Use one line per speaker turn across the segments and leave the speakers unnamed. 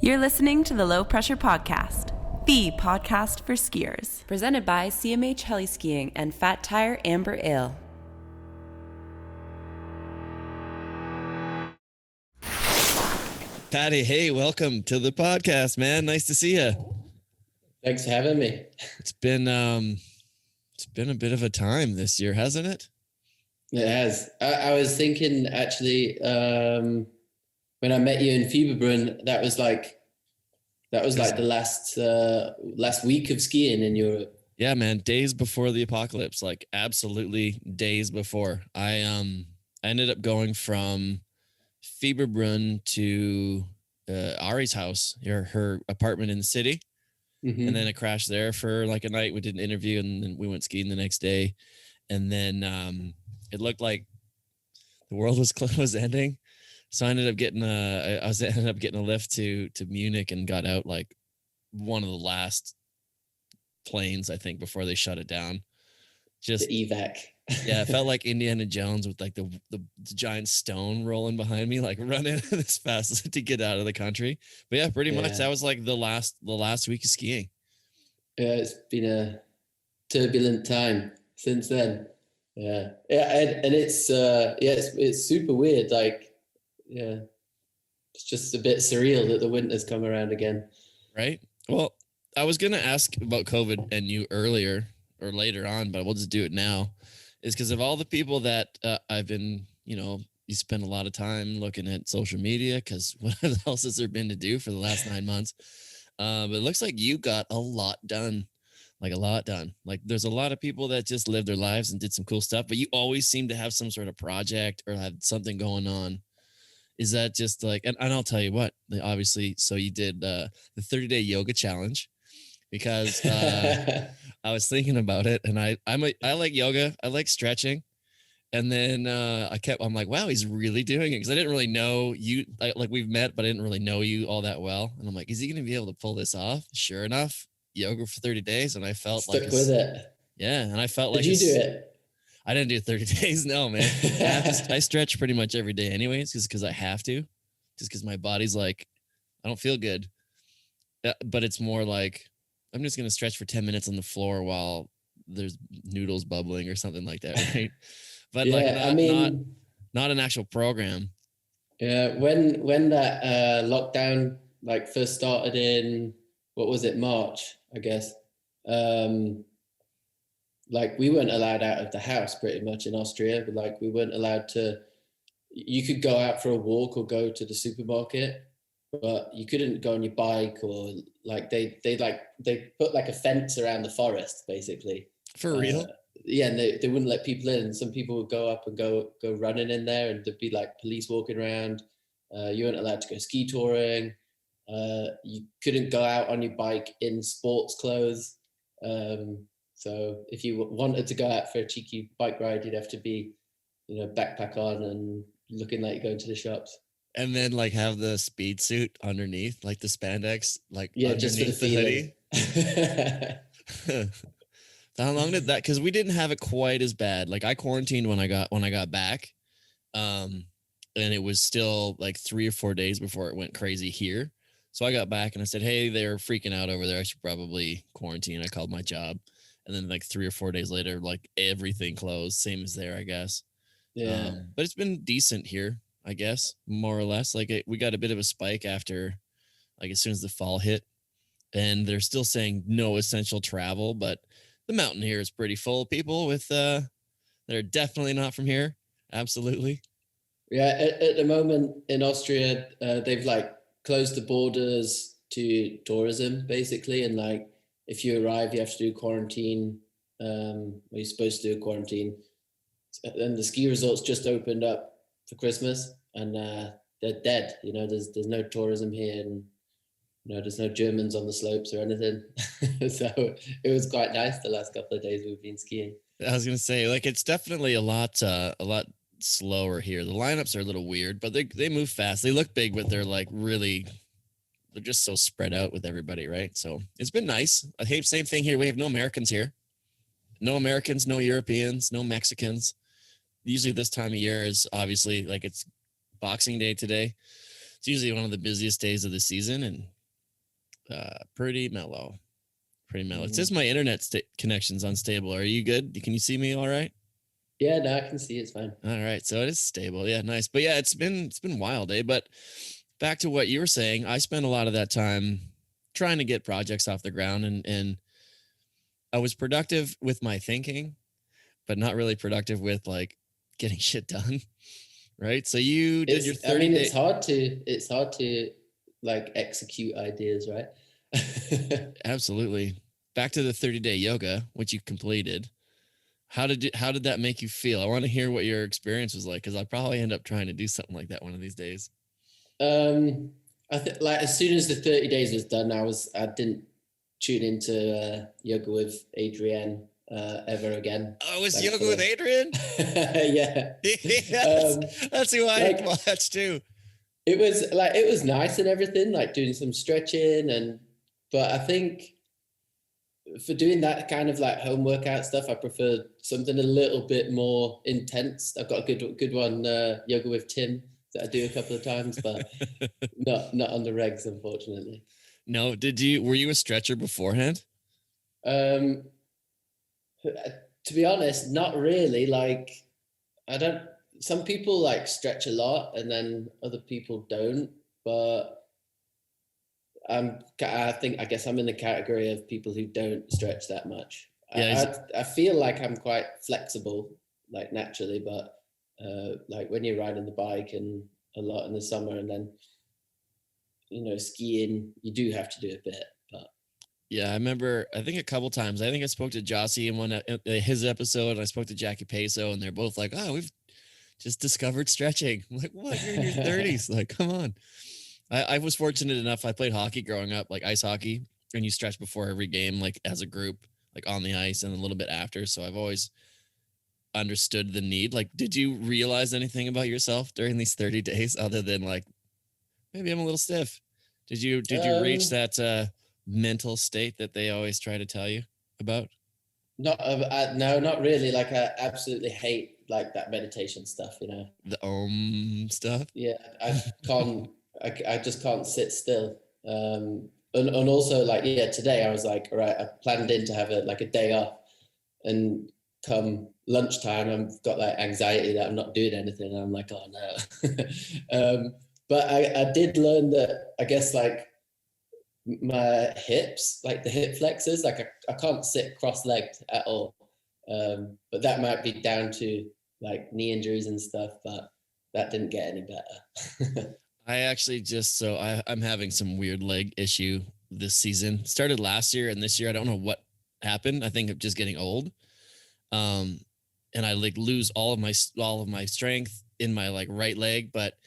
You're listening to the Low Pressure Podcast, the podcast for skiers. Presented by CMH Heli-Skiing and Fat Tire Amber Ale.
Paddy, hey, welcome to the podcast, man. Nice to see you.
Thanks for having me.
It's been a bit of a time this year, hasn't it?
It has. I was thinking actually, when I met you in Fieberbrunn, that was like the last week of skiing in Europe.
Yeah, man. Days before the apocalypse, like absolutely days before. I ended up going from Fieberbrunn to Ari's house, her apartment in the city. Mm-hmm. And then I crashed there for like a night. We did an interview and then we went skiing the next day. And then it looked like the world was ending. So I ended up getting a lift to Munich and got out like one of the last planes, I think, before they shut it down. Just
the evac.
Yeah, it felt like Indiana Jones with like the giant stone rolling behind me, like running as fast to get out of the country. But yeah, pretty much that was like the last week of skiing.
Yeah, it's been a turbulent time since then. Yeah, and it's super weird. Like, yeah, it's just a bit surreal that the winter's come around again.
Right. Well, I was gonna ask about COVID and you earlier or later on, but we'll just do it now. Is because of all the people that I've been, you spend a lot of time looking at social media because what else has there been to do for the last 9 months? But it looks like you got a lot done, like there's a lot of people that just lived their lives and did some cool stuff, but you always seem to have some sort of project or have something going on. Is that just like, and I'll tell you what, obviously, so you did the 30-day yoga challenge. Because I was thinking about it, and I like yoga, I like stretching, and then I'm like, wow, he's really doing it because I didn't really know you. Like we've met, but I didn't really know you all that well, and I'm like, is he going to be able to pull this off? Sure enough, yoga for 30 days, and I felt
stuck with it.
Yeah, and I felt
Did you do it?
I didn't do 30 days, no, man. I stretch pretty much every day, anyways, because I have to, just because my body's like, I don't feel good, but it's more like, I'm just going to stretch for 10 minutes on the floor while there's noodles bubbling or something like that, right? But not an actual program.
Yeah, when that lockdown like first started in, what was it, March, I guess. Like we weren't allowed out of the house pretty much in Austria, but like we weren't allowed to, you could go out for a walk or go to the supermarket, but you couldn't go on your bike or like they put like a fence around the forest basically.
For real?
Yeah, and they wouldn't let people in. And some people would go up and go running in there, and there'd be like police walking around. You weren't allowed to go ski touring. You couldn't go out on your bike in sports clothes. So if you wanted to go out for a cheeky bike ride, you'd have to be, backpack on and looking like you're going to the shops.
And then like have the speed suit underneath, like the spandex, like
just for the feeling.
Hoodie. How long did that? Because we didn't have it quite as bad. Like I quarantined when I got back, and it was still like 3 or 4 days before it went crazy here. So I got back and I said, "Hey, they're freaking out over there. I should probably quarantine." I called my job, and then like 3 or 4 days later, like everything closed, same as there, I guess.
Yeah,
but it's been decent here, I guess, more or less. Like we got a bit of a spike after, like as soon as the fall hit, and they're still saying no essential travel, but the mountain here is pretty full of people with that are definitely not from here. Absolutely.
Yeah, at the moment in Austria, they've like closed the borders to tourism basically, and like if you arrive, you have to do quarantine. You're supposed to do a quarantine, and the ski resorts just opened up for Christmas, and they're dead. There's no tourism here, and there's no Germans on the slopes or anything. So it was quite nice the last couple of days we've been skiing.
I was gonna say, like, it's definitely a lot slower here. The lineups are a little weird, but they move fast. They look big, but they're like they're just so spread out with everybody, right? So it's been nice. I hate same thing here. We have no Americans here. No Americans, no Europeans, no Mexicans. Usually this time of year is obviously like it's Boxing Day today. It's usually one of the busiest days of the season, and Pretty mellow. Pretty mellow. It
Mhm.
says my internet connection's unstable. Are you good? Can you see me all right?
Yeah, no, I can see it's fine.
All right. So it is stable. Yeah, nice. But yeah, it's been wild, eh? But back to what you were saying, I spent a lot of that time trying to get projects off the ground, and I was productive with my thinking, but not really productive with like getting shit done. Right. So you did your 30 day.
It's hard to like execute ideas, right?
Absolutely. Back to the 30-day yoga, which you completed. How did that make you feel? I want to hear what your experience was like, because I'll probably end up trying to do something like that one of these days.
I think like as soon as the 30 days was done, I didn't tune into yoga with Adrienne ever again.
Oh, it was yoga with Adrienne?
Yeah.
Yes, that's who I watched too.
It was nice and everything, like doing some stretching but I think for doing that kind of like home workout stuff, I prefer something a little bit more intense. I've got a good one, yoga with Tim, that I do a couple of times, but not on the regs, unfortunately.
No, were you a stretcher beforehand?
To be honest, not really. Like, some people like stretch a lot and then other people don't, but I guess I'm in the category of people who don't stretch that much. Yeah, I feel like I'm quite flexible, like naturally, but like when you're riding the bike and a lot in the summer, and then skiing, you do have to do a bit. But
yeah, I remember. I think a couple times. I think I spoke to Jossie in his episode, and I spoke to Jackie Peso, and they're both like, "Oh, we've just discovered stretching." I'm like, what? You're in your 30s? Like, come on. I was fortunate enough. I played hockey growing up, like ice hockey, and you stretch before every game, like as a group, like on the ice, and a little bit after. So I've always understood the need. Like, did you realize anything about yourself during these 30 days other than like, maybe I'm a little stiff? Did you reach that mental state that they always try to tell you about?
No, not really. Like, I absolutely hate like that meditation stuff.
The stuff.
Yeah, I can't. I just can't sit still. And also like, yeah, today I was like, all right, I planned in to have a day off, and come lunchtime I've got like anxiety that I'm not doing anything, and I'm like, oh no. But I did learn that, I guess, like my hips, like the hip flexors, like I can't sit cross-legged at all. But that might be down to like knee injuries and stuff, but that didn't get any better.
I actually I'm having some weird leg issue this season. Started last year, and this year I don't know what happened. I think I'm just getting old. And I like lose all of my strength in my like right leg, but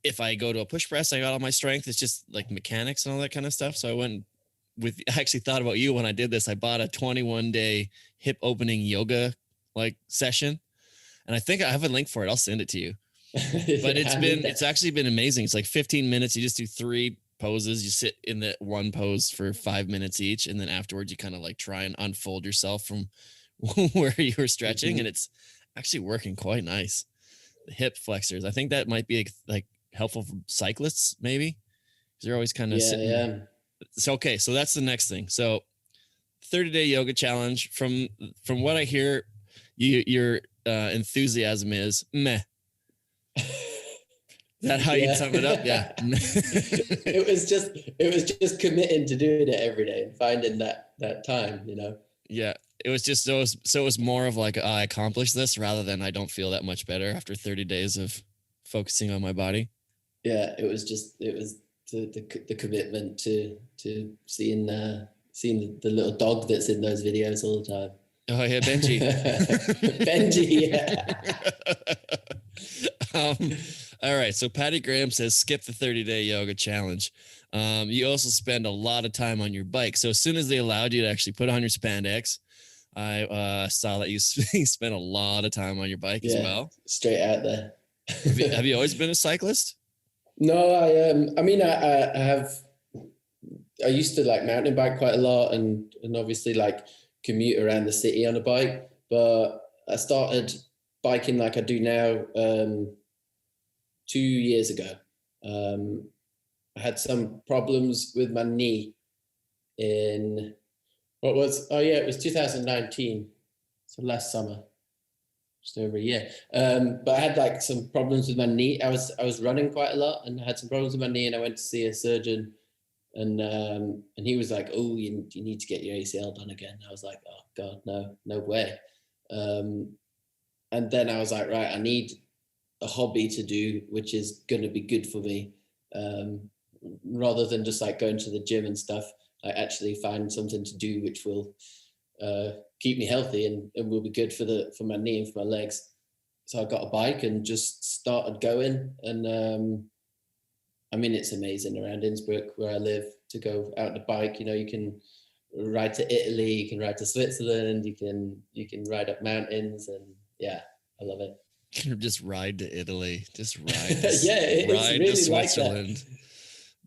if I go to a push press, I got all my strength. It's just like mechanics and all that kind of stuff. So I actually thought about you when I did this. I bought a 21-day hip opening yoga like session, and I think I have a link for it. I'll send it to you. But it's actually been amazing. It's like 15 minutes. You just do 3 poses. You sit in the one pose for 5 minutes each, and then afterwards you kind of like try and unfold yourself from where you were stretching. Mm-hmm. And it's actually working quite nice. The hip flexors, I think that might be like helpful for cyclists, maybe, because they're always kind of sitting. Yeah. So okay, so that's the next thing. So 30-day yoga challenge. From what I hear, your enthusiasm is meh. Is that how you sum it up? Yeah.
it was just committing to doing it every day and finding that time,
Yeah. It was just so it was more of like, I accomplished this, rather than I don't feel that much better after 30 days of focusing on my body.
Yeah, it was the commitment to seeing the little dog that's in those videos all the time.
Oh yeah, Benji.
Benji, yeah.
All right, so Paddy Graham says skip the 30-day yoga challenge. You also spend a lot of time on your bike. So as soon as they allowed you to actually put on your spandex, I saw that you spent a lot of time on your bike as well.
Straight out there.
Have you always been a cyclist?
No, I used to like mountain bike quite a lot, and obviously like commute around the city on a bike, but I started biking like I do now 2 years ago. I had some problems with my knee in it was 2019, so last summer, just over a year. But I had like some problems with my knee. I was running quite a lot and I had some problems with my knee, and I went to see a surgeon, and he was like, "Oh, you need to get your ACL done again." I was like, "Oh God, no way." And then I was like, right, I need a hobby to do, which is going to be good for me, rather than just like going to the gym and stuff. I actually find something to do which will keep me healthy and will be good for my knee and for my legs. So I got a bike and just started going, and I mean, it's amazing around Innsbruck where I live to go out on the bike. You know, you can ride to Italy, you can ride to Switzerland, you can ride up mountains, and yeah, I love it.
Just ride to Italy. Just ride.
Yeah, it's
ride
really
to Switzerland.
Like that.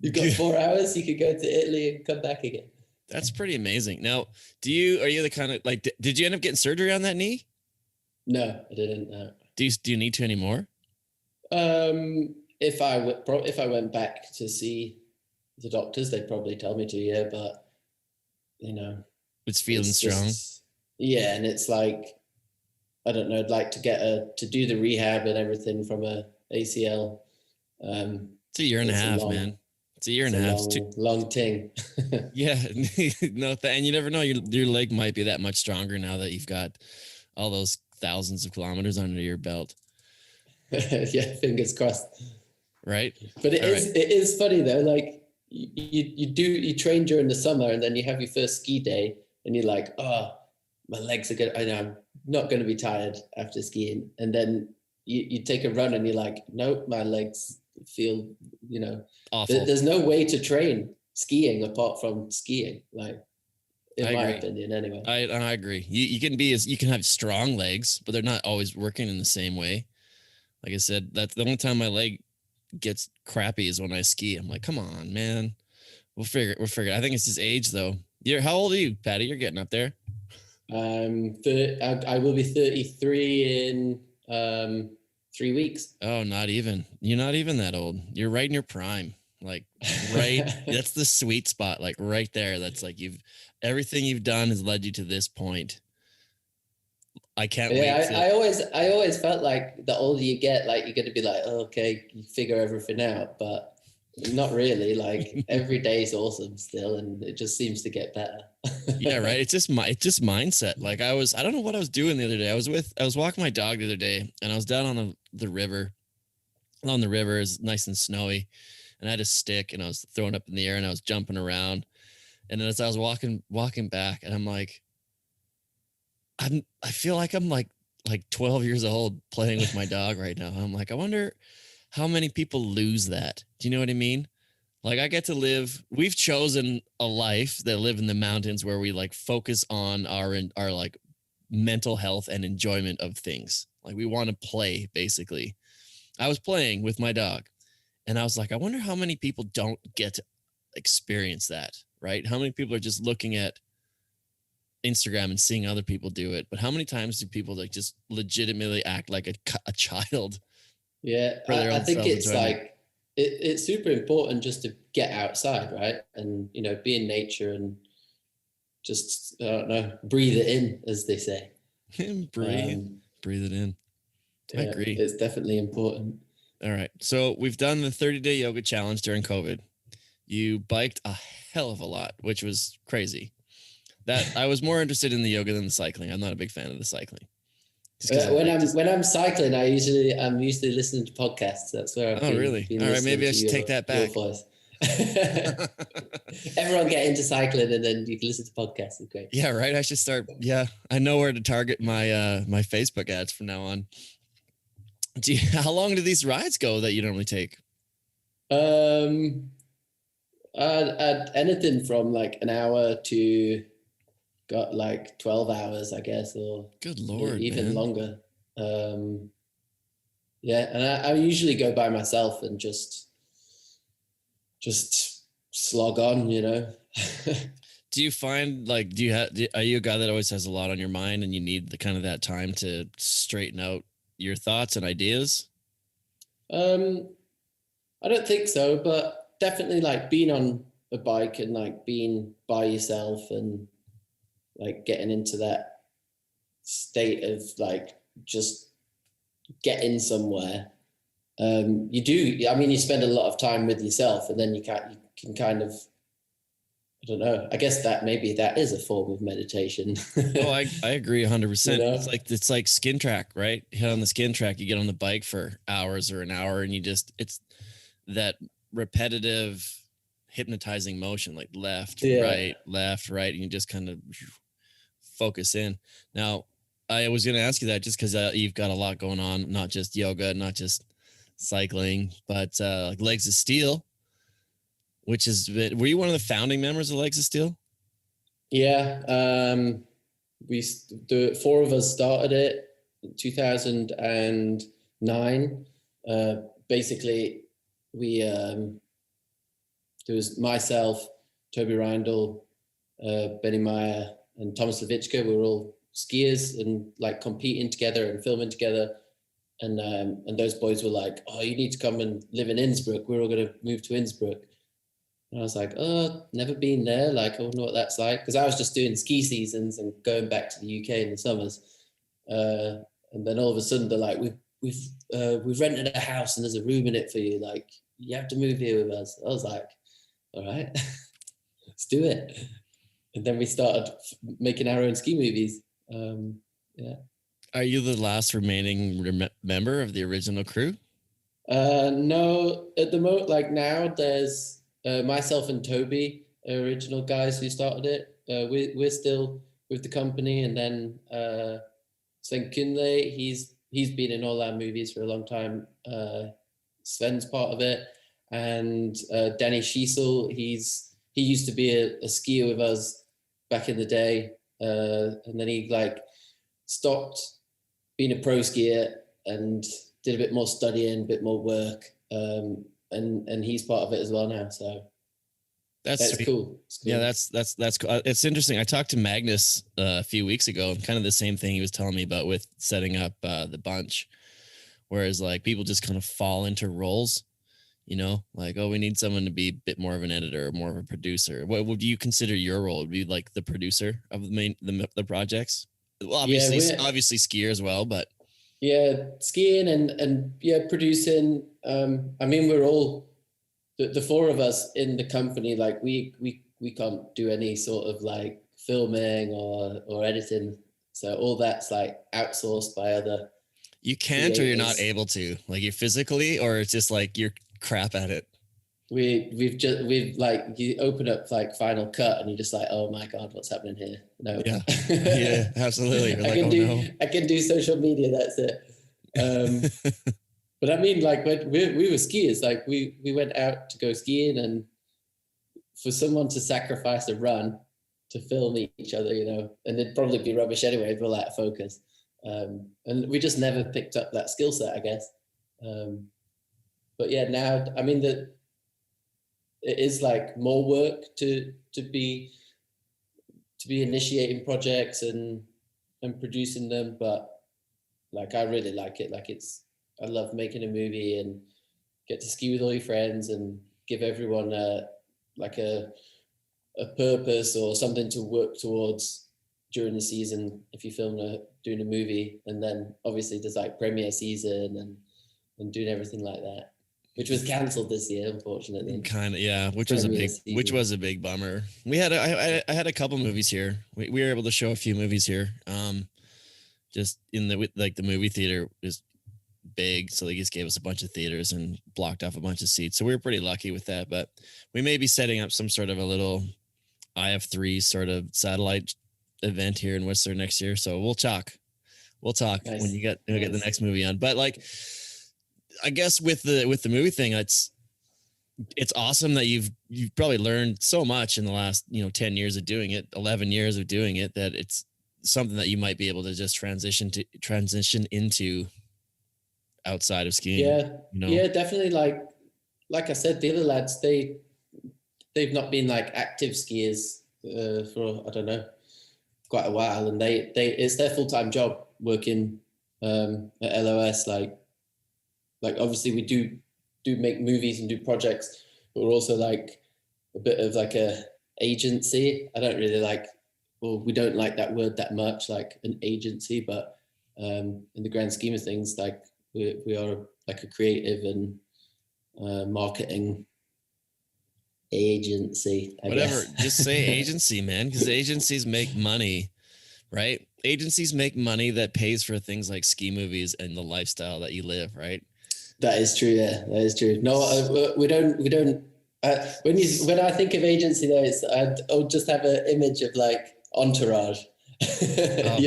You've got 4 hours. You could go to Italy and come back again.
That's pretty amazing. Now, are you the kind of like? Did you end up getting surgery on that knee?
No, I didn't. No.
Do you need to anymore?
If I went back to see the doctors, they'd probably tell me to. Yeah, but you know,
it's feeling strong.
Yeah, and it's like, I don't know. I'd like to do the rehab and everything from a ACL.
It's a year and a half, man. It's a year and a half.
Long thing.
Yeah, no, and you never know. Your leg might be that much stronger now that you've got all those thousands of kilometers under your belt.
Yeah, fingers crossed.
Right.
But it is funny though. Like you train during the summer, and then you have your first ski day, and you're like, oh, my legs are good. I know I'm not going to be tired after skiing, and then you take a run, and you're like, nope, my legs feel,
awful.
There's no way to train skiing apart from skiing, like in my opinion anyway.
I agree. You can have strong legs, but they're not always working in the same way. Like I said, that's the only time my leg gets crappy is when I ski. I'm like, come on, man. We'll figure it. I think it's just age though. How old are you, Paddy? You're getting up there.
I will be 33 in 3 weeks.
Oh, not even. You're not even that old. You're right in your prime. Like right. That's the sweet spot. Like right there. That's like everything you've done has led you to this point. I can't wait.
I always felt like the older you get, like you're going to be like, oh, okay, you figure everything out, but not really. Like every day is awesome still, and it just seems to get better.
Yeah, right. It's just mindset. Like I don't know what I was doing the other day. I was walking my dog the other day, and I was down on the river. Along the river is nice and snowy, and I had a stick, and I was throwing up in the air, and I was jumping around. And then as I was walking back, and I'm like, I feel like I'm like 12 years old playing with my dog right now. I'm like, I wonder how many people lose that. Do you know what I mean? Like I get to we've chosen a life that live in the mountains where we like focus on our like mental health and enjoyment of things. Like we want to play basically. I was playing with my dog, and I was like, I wonder how many people don't get to experience that, right? How many people are just looking at Instagram and seeing other people do it, but how many times do people like just legitimately act like a child?
Yeah, I think it's like it's super important just to get outside, right? And be in nature and just I don't know, breathe it in, as they say.
Breathe it in. I agree.
It's definitely important.
All right, so we've done the 30-day yoga challenge during COVID. You biked a hell of a lot, which was crazy. That I was more interested in the yoga than the cycling. I'm not a big fan of the cycling.
When I'm cycling, I'm usually listening to podcasts. That's where I've
really? All right, maybe I should take that back.
Everyone get into cycling, and then you can listen to podcasts. It's great.
Yeah, right. I should start. Yeah, I know where to target my my Facebook ads from now on. How long do these rides go that you normally take?
Anything from like an hour to got like 12 hours, I guess, or
good Lord,
even
man.
longer. Yeah, and I usually go by myself and just slog on,
Do you find like are you a guy that always has a lot on your mind and you need the kind of that time to straighten out your thoughts and ideas?
I don't think so, but definitely like being on a bike and like being by yourself and like getting into that state of like just getting somewhere. You do, I mean, you spend a lot of time with yourself, and then you can kind of, I don't know, I guess that maybe that is a form of meditation.
Oh, I agree 100%.
You know?
It's like skin track, right? You hit on the skin track, you get on the bike for hours or an hour, and it's that repetitive hypnotizing motion, like left, right, and you just kind of focus in. Now, I was going to ask you that just because you've got a lot going on, not just yoga, not just cycling, but like Legs of Steel, which is, were you one of the founding members of Legs of Steel?
Yeah, the four of us started it in 2009. Basically, there was myself, Toby Reindl, Benny Meyer, and Thomas Levitchka. We were all skiers and like competing together and filming together. And those boys were like, "Oh, you need to come and live in Innsbruck. We're all going to move to Innsbruck." And I was like, "Oh, never been there. Like, I wonder what that's like." Because I was just doing ski seasons and going back to the UK in the summers. And then all of a sudden they're like, "We've rented a house and there's a room in it for you. Like, you have to move here with us." I was like, "All right, let's do it." And then we started making our own ski movies. Yeah.
Are you the last remaining member of the original crew?
No, at the moment, like now, there's myself and Toby, original guys who started it. We're still with the company, and then Sven Kunle, he's been in all our movies for a long time. Sven's part of it, and Danny Schiesel, he used to be a skier with us back in the day, and then he like stopped being a pro skier and did a bit more studying, a bit more work, and he's part of it as well now. So that's cool.
Yeah, that's cool. It's interesting. I talked to Magnus a few weeks ago, and kind of the same thing he was telling me about with setting up the bunch. Whereas like people just kind of fall into roles, you know, like, oh, we need someone to be a bit more of an editor or more of a producer. What would you consider your role? Would be like the producer of the projects? Well, obviously skier as well, but
yeah, skiing and yeah, producing. I mean, we're all the four of us in the company. Like we can't do any sort of like filming or editing. So all that's like outsourced by other.
You can't, creators. Or you're not able to, like you're physically, or it's just like you're crap at it.
We've like, you open up like Final Cut and you're just like, oh my God, what's happening here? No.
Yeah, absolutely.
I can do social media. That's it. But I mean, like when we were skiers, like we went out to go skiing, and for someone to sacrifice a run to film each other, you know, and it'd probably be rubbish anyway if we're out of focus. And we just never picked up that skill set, I guess. But yeah, now, I mean, it is like more work to be initiating projects and producing them, but like I really like it. Like I love making a movie and get to ski with all your friends and give everyone a purpose or something to work towards during the season if you doing a movie. And then obviously there's like premiere season and doing everything like that, which was cancelled this year, unfortunately.
Kind of, yeah. Which was a big bummer. We had I had a couple movies here. We were able to show a few movies here. Just in the movie theater is big, so they just gave us a bunch of theaters and blocked off a bunch of seats. So we were pretty lucky with that. But we may be setting up some sort of a little IF3 sort of satellite event here in Whistler next year. So we'll talk nice. When you get the next movie on. But like, I guess with the movie thing, it's awesome that you've probably learned so much in the last 10 years of doing it, 11 years of doing it, that it's something that you might be able to just transition into outside of skiing.
Yeah, definitely. Like I said, the other lads, they've not been like active skiers for, I don't know, quite a while, and they it's their full-time job working at LOS. Like obviously we do make movies and do projects we're also like a bit of like a agency. I don't really like, well, we don't like that word that much, like an agency, but in the grand scheme of things, like we are like a creative and marketing agency, I
Whatever,
guess.
just say agency, man, because agencies make money, right? Agencies make money that pays for things like ski movies and the lifestyle that you live, right?
That is true. Yeah, that is true. No, we don't. When I think of agency, though, I'll just have an image of like Entourage, you know,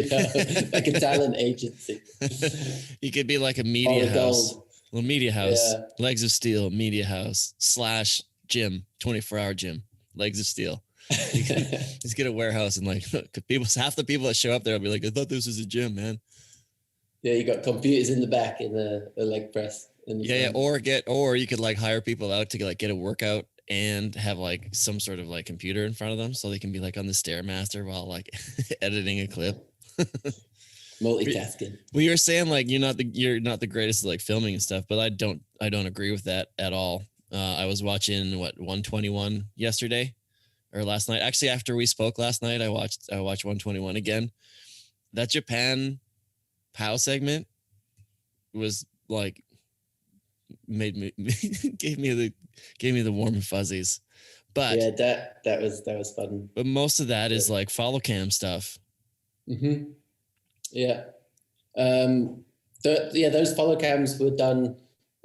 like a talent agency.
You could be like a media house,
Gold.
media house,
Yeah.
Legs of Steel, media house / gym, 24-hour gym, Legs of Steel. You can just get a warehouse and like half the people that show up there will be like, I thought this was a gym, man.
Yeah, you got computers in the back in the leg press.
Yeah, or you could like hire people out to like get a workout and have like some sort of like computer in front of them so they can be like on the Stairmaster while like editing a clip.
Multitasking.
Well, you're saying like you're not the greatest at like filming and stuff, but I don't agree with that at all. I was watching 121 yesterday or last night. Actually, after we spoke last night, I watched 121 again. That Japan POW segment was like gave me the warm and fuzzies. But
yeah, that was fun.
But most of that is like follow cam stuff.
Mm-hmm. Yeah. Those follow cams were done.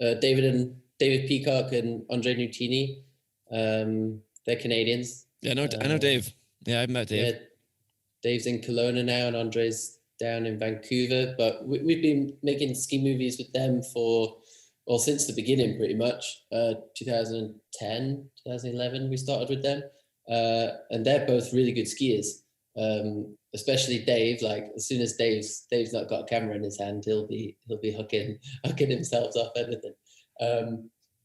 David Peacock and Andre Nutini. They're Canadians.
Yeah, I know Dave. Yeah, I've met Dave.
Yeah, Dave's in Kelowna now, and Andre's down in Vancouver. But we've been making ski movies with them since the beginning, pretty much. 2010, 2011, we started with them, and they're both really good skiers. Especially Dave. Like as soon as Dave's not got a camera in his hand, he'll be hooking himself off anything.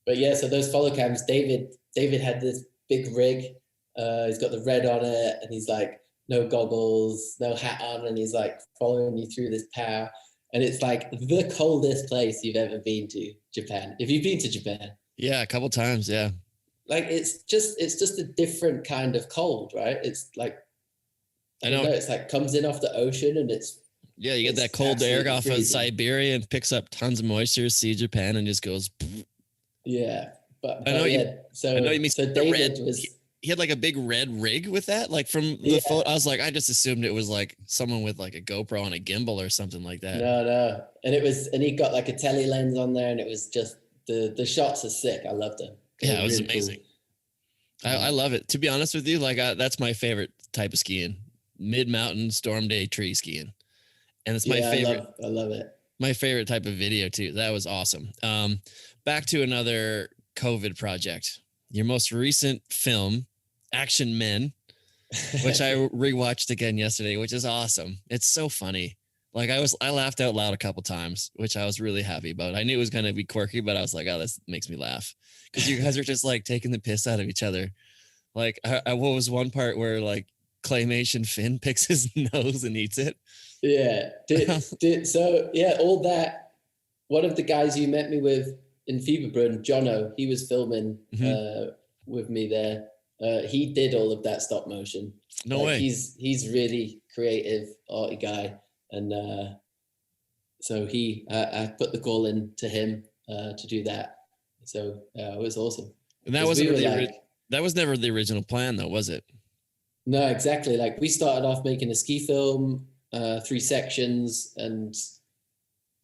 But yeah, so those follow cams, David had this big rig. He's got the red on it, and he's like no goggles, no hat on, and he's like following you through this POW. And it's like the coldest place you've ever been to, Japan. If you've been to Japan.
Yeah, a couple times, yeah.
Like it's just a different kind of cold, right? It's like I know it's like comes in off the ocean and it's
you get that cold air off of Siberia and picks up tons of moisture, see Japan and just goes.
Yeah, but
I know you mean.
So David
he had like a big red rig with that, like from the photo. I was like, I just assumed it was like someone with like a GoPro and a gimbal or something like that.
No, and he got like a tele lens on there, and it was just the shots are sick. I loved them.
Yeah, it was really amazing. Cool. I love it. To be honest with you, like that's my favorite type of skiing. Mid-mountain storm day tree skiing, and it's my favorite.
I love it.
My favorite type of video too. That was awesome. Back to another COVID project. Your most recent film, Action Men, which I rewatched again yesterday, which is awesome. It's so funny. Like I laughed out loud a couple times, which I was really happy about. I knew it was going to be quirky, but I was like, oh, this makes me laugh because you guys are just like taking the piss out of each other. Like, what was one part where like Claymation Finn picks his nose and eats it?
Yeah. All that. One of the guys you met me with in Fieberbrunn, Jono, he was filming with me there. He did all of that stop motion.
No way.
He's really creative, arty guy, and so I put the call in to him to do that. So it was awesome.
And that wasn't that was never the original plan, though, was it?
No, exactly. Like we started off making a ski film, 3 sections, and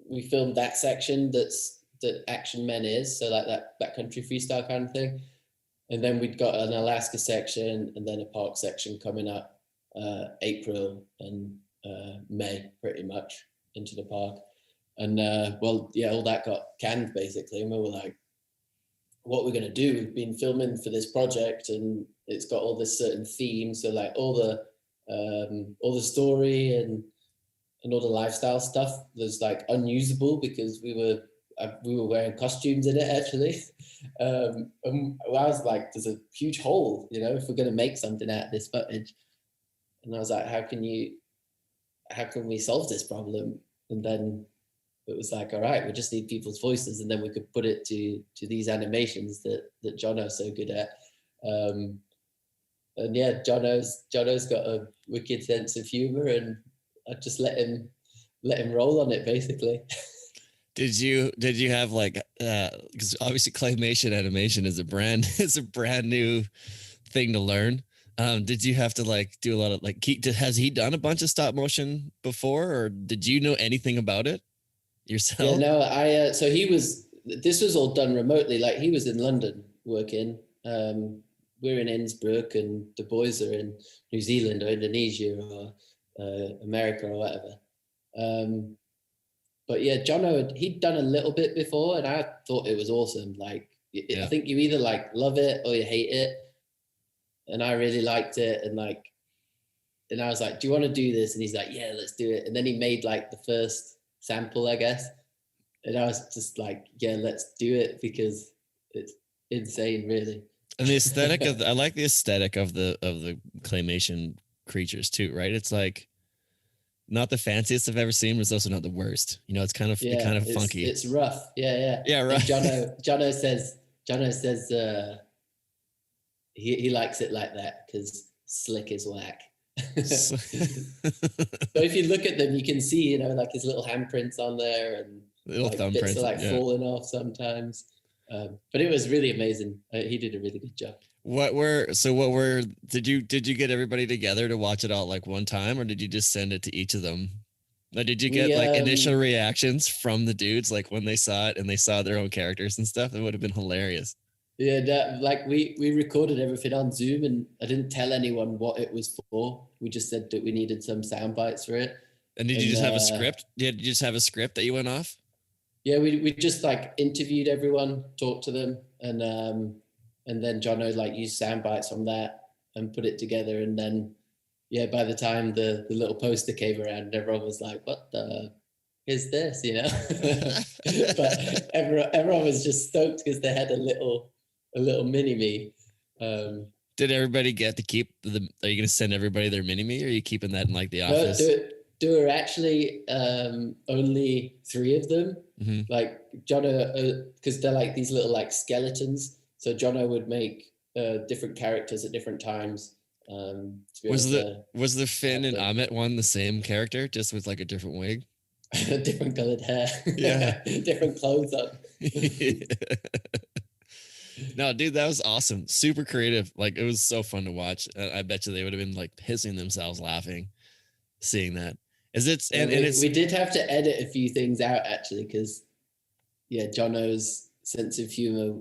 we filmed that section that Action Men is, so like that backcountry freestyle kind of thing. And then we'd got an Alaska section and then a park section coming up April and May, pretty much, into the park. And all that got canned basically. And we were like, what we're going to do? We've been filming for this project and it's got all this certain theme. So like all the story and all the lifestyle stuff was like unusable because we were wearing costumes in it actually. And I was like, there's a huge hole, if we're going to make something out of this footage. And I was like, how can we solve this problem? And then it was like, all right, we just need people's voices, and then we could put it to these animations that Jono's so good at. And yeah, Jono's got a wicked sense of humor, and I just let him roll on it, basically.
Did you have like, because obviously claymation animation is a brand new thing to learn. Did you have to like do a lot of like, has he done a bunch of stop motion before, or did you know anything about it yourself?
Yeah, no, so this was all done remotely. Like, he was in London working. We're in Innsbruck, and the boys are in New Zealand or Indonesia or America or whatever. But yeah, Jono, he'd done a little bit before, and I thought it was awesome. Like, I think you either like love it or you hate it. And I really liked it. And I was like, do you want to do this? And he's like, yeah, let's do it. And then he made like the first sample, I guess. And I was just like, yeah, let's do it, because it's insane, really.
And the aesthetic I like the aesthetic of the claymation creatures too, right? It's like not the fanciest I've ever seen, but it's also not the worst. You know, it's kind of funky.
It's rough. Yeah.
Yeah, right.
Jono says he likes it like that because slick is whack. So if you look at them, you can see, like his little handprints on there, and
little thumbprints
are like falling off sometimes. But it was really amazing. He did a really good job. Did you get everybody together to watch it all like one time, or did you just send it to each of them? Like, did you get like initial reactions from the dudes, like when they saw it and they saw their own characters and stuff? It would have been hilarious. Yeah, we recorded everything on Zoom, and I didn't tell anyone what it was for. We just said that we needed some sound bites for it.
And did you just have a script? Did you just have a script that you went off?
Yeah, we just like interviewed everyone, talked to them, and then Jono like used sound bites from that and put it together. And then, yeah, by the time the little poster came around, everyone was like, "What the is this?" But everyone was just stoked because they had a little mini me.
Did everybody get to keep are you going to send everybody their mini me, or are you keeping that in like the office?
There were actually only 3 of them.
Mm-hmm.
Like Jono, because they're like these little like skeletons. So Jono would make different characters at different times. Was
the Finn and Amit one the same character, just with like a different wig?
Different colored hair.
Yeah.
Different clothes on.
No, dude, that was awesome. Super creative. Like, it was so fun to watch. I bet you they would have been like pissing themselves laughing seeing that. We did have to edit a few things out, actually, because Jono's sense of humor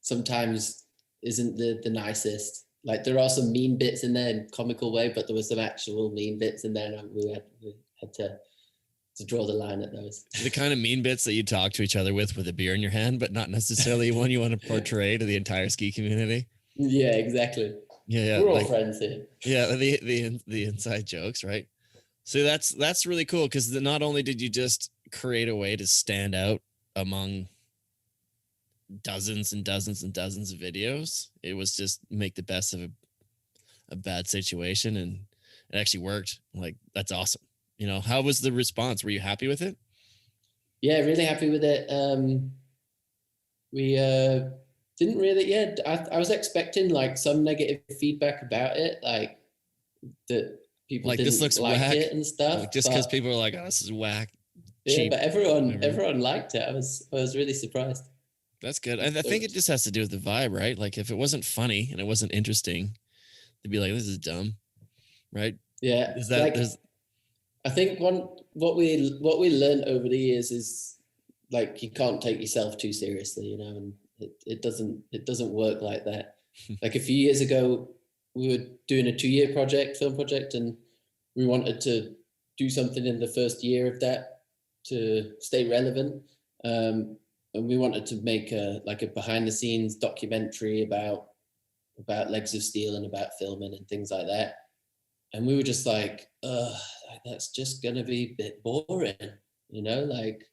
sometimes isn't the nicest. Like, there are some mean bits in there in a comical way, but there were some actual mean bits in there, and we had to draw the line at those. The kind of mean bits that you talk to each other with a beer in your hand, but not necessarily one you want to portray to the entire ski community.
Yeah, exactly.
Yeah,
we're all friends here.
Yeah, the inside jokes, right? So that's really cool, because not only did you just create a way to stand out among dozens and dozens and dozens of videos, it was just make the best of a bad situation, and it actually worked. Like, that's awesome. How was the response? Were you happy with it?
Yeah, really happy with it. We didn't really. Yeah, I was expecting like some negative feedback about it, like that people
like
didn't
this looks
like
whack.
It and stuff.
Like, just because people are like, "Oh, this is whack."
Yeah,
cheap,
but everyone liked it. I was really surprised.
That's good. I think it just has to do with the vibe, right? Like, if it wasn't funny and it wasn't interesting, they'd be like, "This is dumb," right?
Yeah,
is that?
Like, I think what we learned over the years is like, you can't take yourself too seriously, and it doesn't work like that. Like, a few years ago, we were doing a 2-year film project, and we wanted to do something in the first year of that to stay relevant. And we wanted to make a behind the scenes documentary about Legs of Steel and about filming and things like that. And we were just like, that's just gonna be a bit boring, like.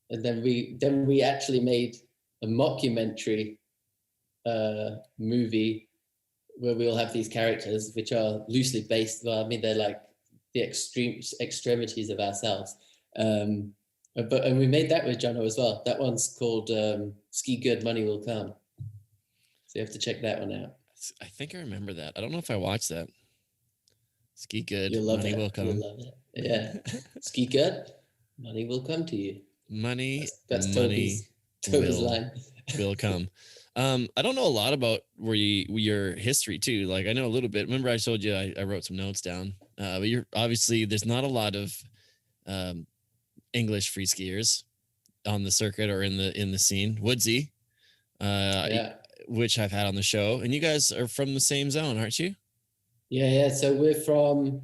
And then we actually made a mockumentary movie where we all have these characters, which are loosely based. Well, I mean, they're like the extremities of ourselves. And we made that with Jono as well. That one's called Ski Good, Money Will Come. So you have to check that one out.
I think I remember that. I don't know if I watched that. Ski Good,
You'll love
Money
it.
Will Come.
You'll love it. Yeah. Ski Good, Money Will Come to you.
Money,
that's
money
Toby's line.
will come. I don't know a lot about your history too. Like I know a little bit. Remember I told you I wrote some notes down. But you're obviously there's not a lot of English free skiers on the circuit or in the scene. Woodsy, which I've had on the show, and you guys are from the same zone, aren't you?
Yeah. So we're from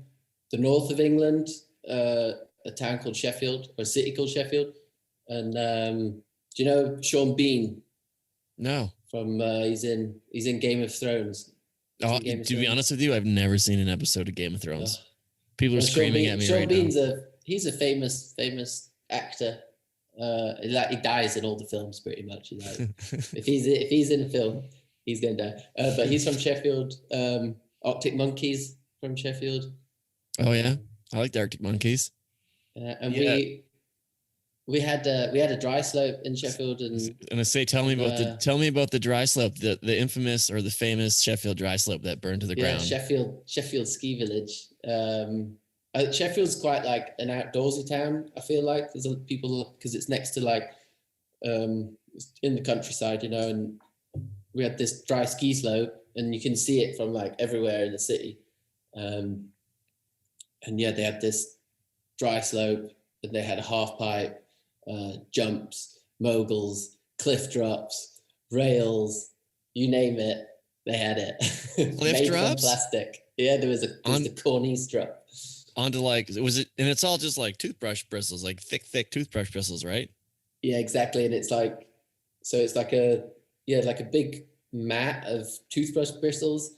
the north of England, a town called Sheffield, or a city called Sheffield. And do you know Sean Bean?
No.
From he's in Game of Thrones.
To be honest with you, I've never seen an episode of Game of Thrones. People are screaming at me
Sean
right
Bean's
now.
He's a famous actor. He dies in all the films pretty much. If he's in a film, he's gonna die. But he's from Sheffield. Arctic Monkeys from Sheffield.
Oh yeah, I like the Arctic Monkeys.
And we had a dry slope in Sheffield, and
I say, tell me about the dry slope, the infamous or the famous Sheffield dry slope that burned to the ground.
Sheffield Ski Village. Sheffield's quite like an outdoorsy town. I feel like there's people because it's next to like in the countryside, and we had this dry ski slope, and you can see it from like everywhere in the city. And yeah, they had this dry slope, and they had a half pipe. Jumps, moguls, cliff drops, rails, you name it, they had it.
Cliff drops?
Plastic. Yeah, there was the cornice drop.
Onto like, was it, and it's all just like toothbrush bristles, like thick toothbrush bristles, right?
Yeah, exactly. And it's like, so it's like a big mat of toothbrush bristles,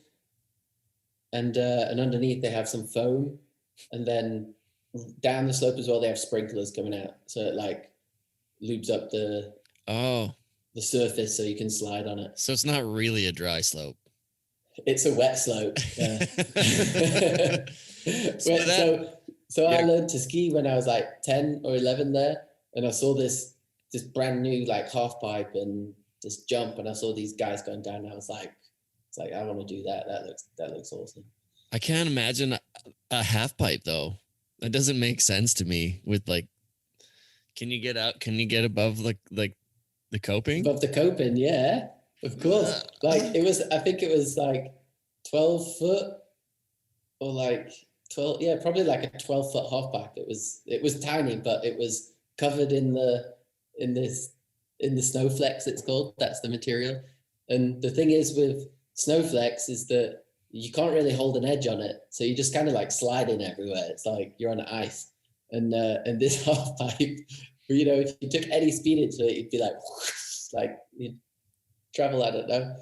and underneath they have some foam, and then down the slope as well they have sprinklers coming out, so it like lubes up the surface so you can slide on it.
So it's not really a dry slope.
It's a wet slope. Yeah. So I learned to ski when I was like 10 or 11 there, and I saw this brand new like half pipe and this jump, and I saw these guys going down, and I was like, I want to do that. That looks awesome.
I can't imagine a half pipe though. That doesn't make sense to me. With like, can you get out? Can you get above like the coping?
Above the coping, yeah, of course. Like I think it was like 12 foot or like 12. Yeah, probably like a 12-foot half pipe. It was tiny, but it was covered in the snowflakes. It's called. That's the material. And the thing is with snowflakes is that you can't really hold an edge on it, so you just kind of like sliding everywhere. It's like you're on ice, and this half pipe, if you took any speed into it, you'd be like, whoosh, like you'd travel, I don't know,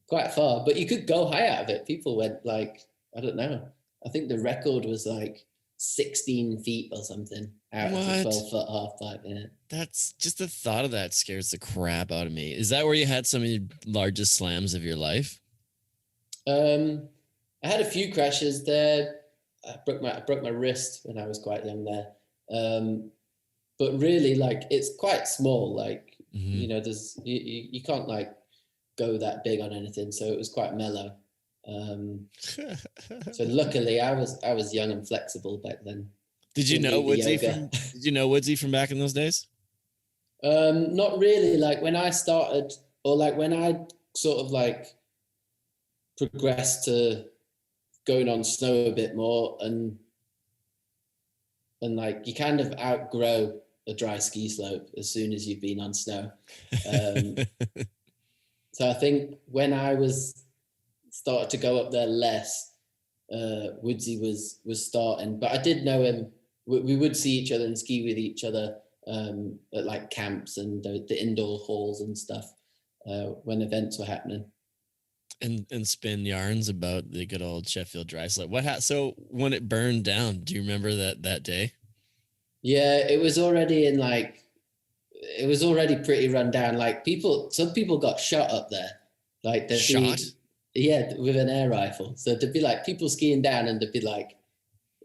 quite far, but you could go high out of it. People went like, I don't know, I think the record was like 16 feet or something out of a 12-foot half pipe. Yeah,
that's just the thought of that scares the crap out of me. Is that where you had some of your largest slams of your life?
I had a few crashes there. I broke my wrist when I was quite young there. But really, like, it's quite small. Like, there's you can't like go that big on anything. So it was quite mellow. So luckily, I was young and flexible back then.
Did you know Woodsy from back in those days?
Not really. Like when I started, or like when I sort of like progressed to going on snow a bit more, and like you kind of outgrow a dry ski slope as soon as you've been on snow. So I think when I started to go up there less, Woodsy was starting, but I did know him. We would see each other and ski with each other at like camps and the indoor halls and stuff when events were happening.
And spin yarns about the good old Sheffield dry slope. So when it burned down, do you remember that day?
Yeah, it was already pretty run down. Like some people got shot up there. Like
shot?
Yeah, with an air rifle. So there'd be like people skiing down, and there'd be like,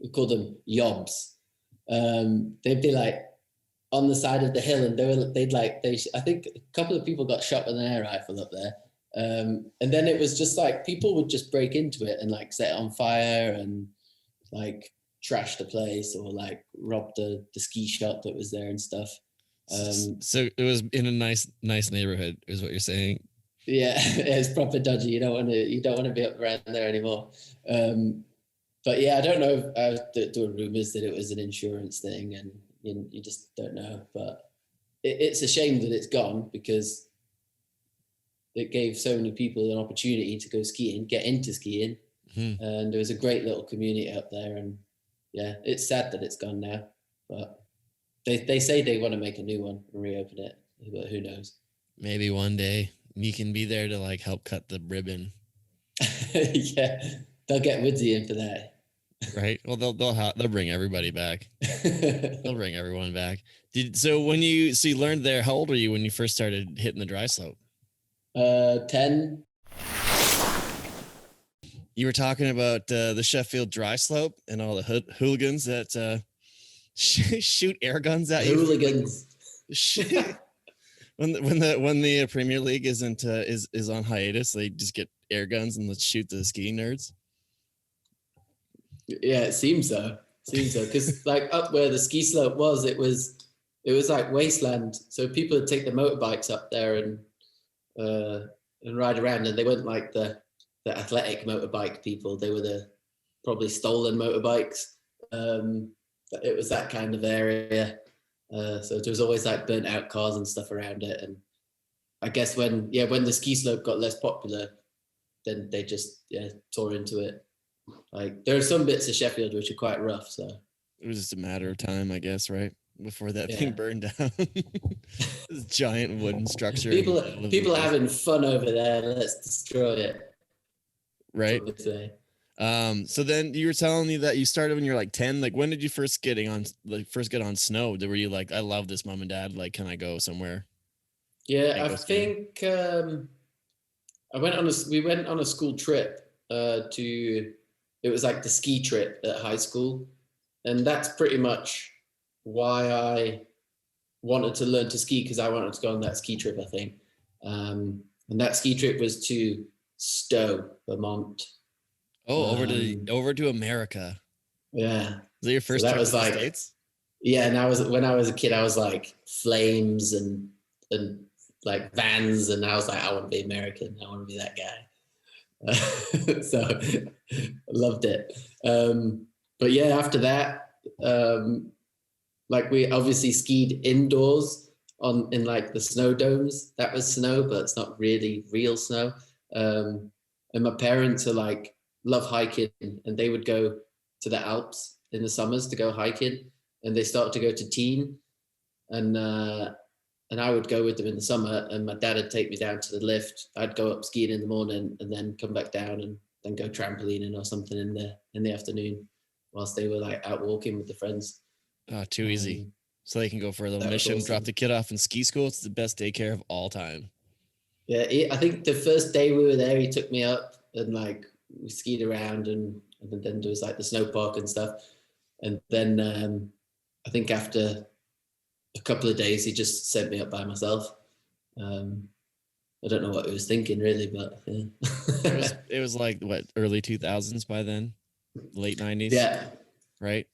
we call them yobs. they'd be like on the side of the hill, and I think a couple of people got shot with an air rifle up there. And then it was just like people would just break into it and like set it on fire and like trash the place or like rob the ski shop that was there and stuff.
So it was in a nice neighborhood, is what you're saying.
Yeah, it's proper dodgy. You don't want to be up around there anymore. But yeah, I don't know. There were rumors that it was an insurance thing, and you just don't know. But it's a shame that it's gone, because it gave so many people an opportunity to go skiing, get into skiing, and there was a great little community up there. And yeah, it's sad that it's gone now, but they say they want to make a new one and reopen it, but who knows?
Maybe one day you can be there to like help cut the ribbon.
Yeah, they'll get Woodsy in for that.
Right. Well, they'll bring everybody back. They'll bring everyone back. So you learned there. How old were you when you first started hitting the dry slope?
10.
You were talking about the Sheffield dry slope and all the hooligans that shoot air guns at you.
Hooligans.
When the Premier League is on hiatus, they just get air guns and let's shoot the skiing nerds.
Yeah, it seems so. Because like up where the ski slope was, it was like wasteland. So people would take the motorbikes up there and ride around, and they weren't like the athletic motorbike people. They were the probably stolen motorbikes. It was that kind of area. So there was always like burnt out cars and stuff around it. And I guess when the ski slope got less popular, then they just tore into it. Like there are some bits of Sheffield which are quite rough. So
it was just a matter of time, I guess, right? Before that thing burned down. This giant wooden structure.
People are having fun over there. Let's destroy it.
Right. So then you were telling me that you started when you're like 10. Like when did you first get on snow? Were you like, I love this, Mom and Dad? Like, can I go somewhere?
Yeah, I think we went on a school trip it was like the ski trip at high school. And that's pretty much why I wanted to learn to ski, because I wanted to go on that ski trip, I think. And that ski trip was to Stowe, Vermont.
Oh, over to America.
Yeah.
Was that your first
trip
to
the
like, States?
Yeah, and when I was a kid, I was like flames and like Vans, and I was like, I want to be American. I want to be that guy. So I loved it. But yeah, after that, like we obviously skied indoors in like the snow domes. That was snow, but it's not really real snow. And my parents are like, love hiking, and they would go to the Alps in the summers to go hiking, and they started to go to Teen, and I would go with them in the summer, and my dad would take me down to the lift. I'd go up skiing in the morning and then come back down and then go trampolining or something in the afternoon whilst they were like out walking with the friends.
Oh, too easy. So they can go for a little mission, awesome. Drop the kid off in ski school. It's the best daycare of all time.
Yeah, I think the first day we were there, he took me up and like we skied around, and then there was like the snow park and stuff. And then I think after a couple of days, he just sent me up by myself. I don't know what he was thinking really, but yeah.
it was like what, early 2000s by then, late 90s.
Yeah.
Right.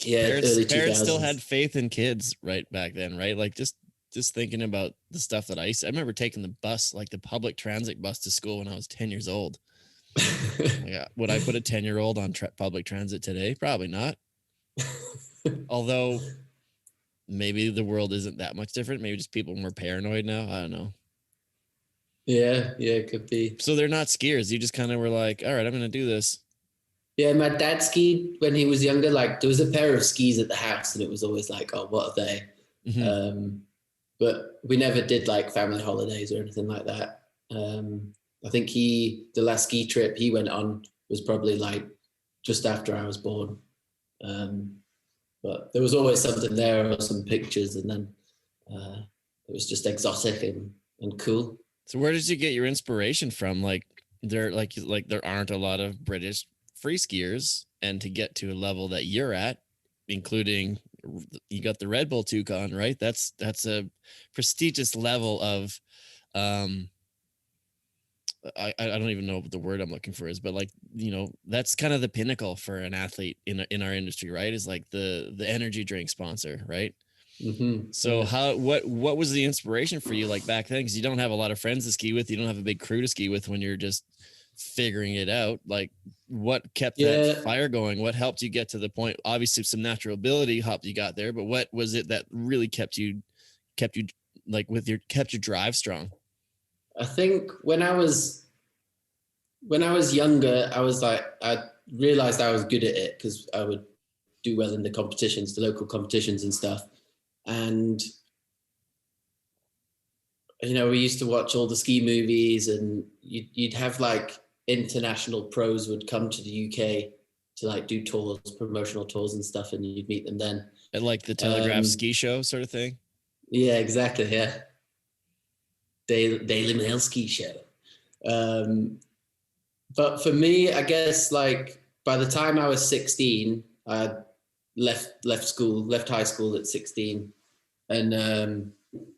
Yeah.
Parents still had faith in kids right back then. Right. Like just thinking about the stuff that I remember taking the bus, like the public transit bus to school when I was 10 years old. Yeah. Would I put a 10-year-old on public transit today? Probably not. Although maybe the world isn't that much different. Maybe just people are more paranoid now. I don't know.
Yeah, it could be.
So they're not skiers. You just kind of were like, all right, I'm going to do this.
Yeah, my dad skied when he was younger. Like there was a pair of skis at the house, and it was always like, oh, what are they? Mm-hmm. But we never did like family holidays or anything like that. I think the last ski trip he went on was probably like just after I was born. But there was always something there or some pictures, and then it was just exotic and cool.
So where did you get your inspiration from? Like there aren't a lot of British free skiers, and to get to a level that you're at, including you got the RedBull Toucan, right? That's a prestigious level of I don't even know what the word I'm looking for is, but like, that's kind of the pinnacle for an athlete in our industry, right? Is like the energy drink sponsor, right?
Mm-hmm.
So what was the inspiration for you like back then? Because you don't have a lot of friends to ski with, you don't have a big crew to ski with when you're just figuring it out. Like, what kept that fire going? What helped you get to the point? Obviously, some natural ability helped you got there, but what was it that really kept you like kept your drive strong?
I think when I was younger, I was like, I realized I was good at it because I would do well in the competitions, the local competitions and stuff. And, we used to watch all the ski movies, and you'd have like international pros would come to the UK to like do tours, promotional tours and stuff, and you'd meet them then.
At like the Telegraph ski show sort of thing?
Yeah, exactly. Yeah. Daily Mail ski show. But for me, I guess like by the time I was 16, I left high school at 16. And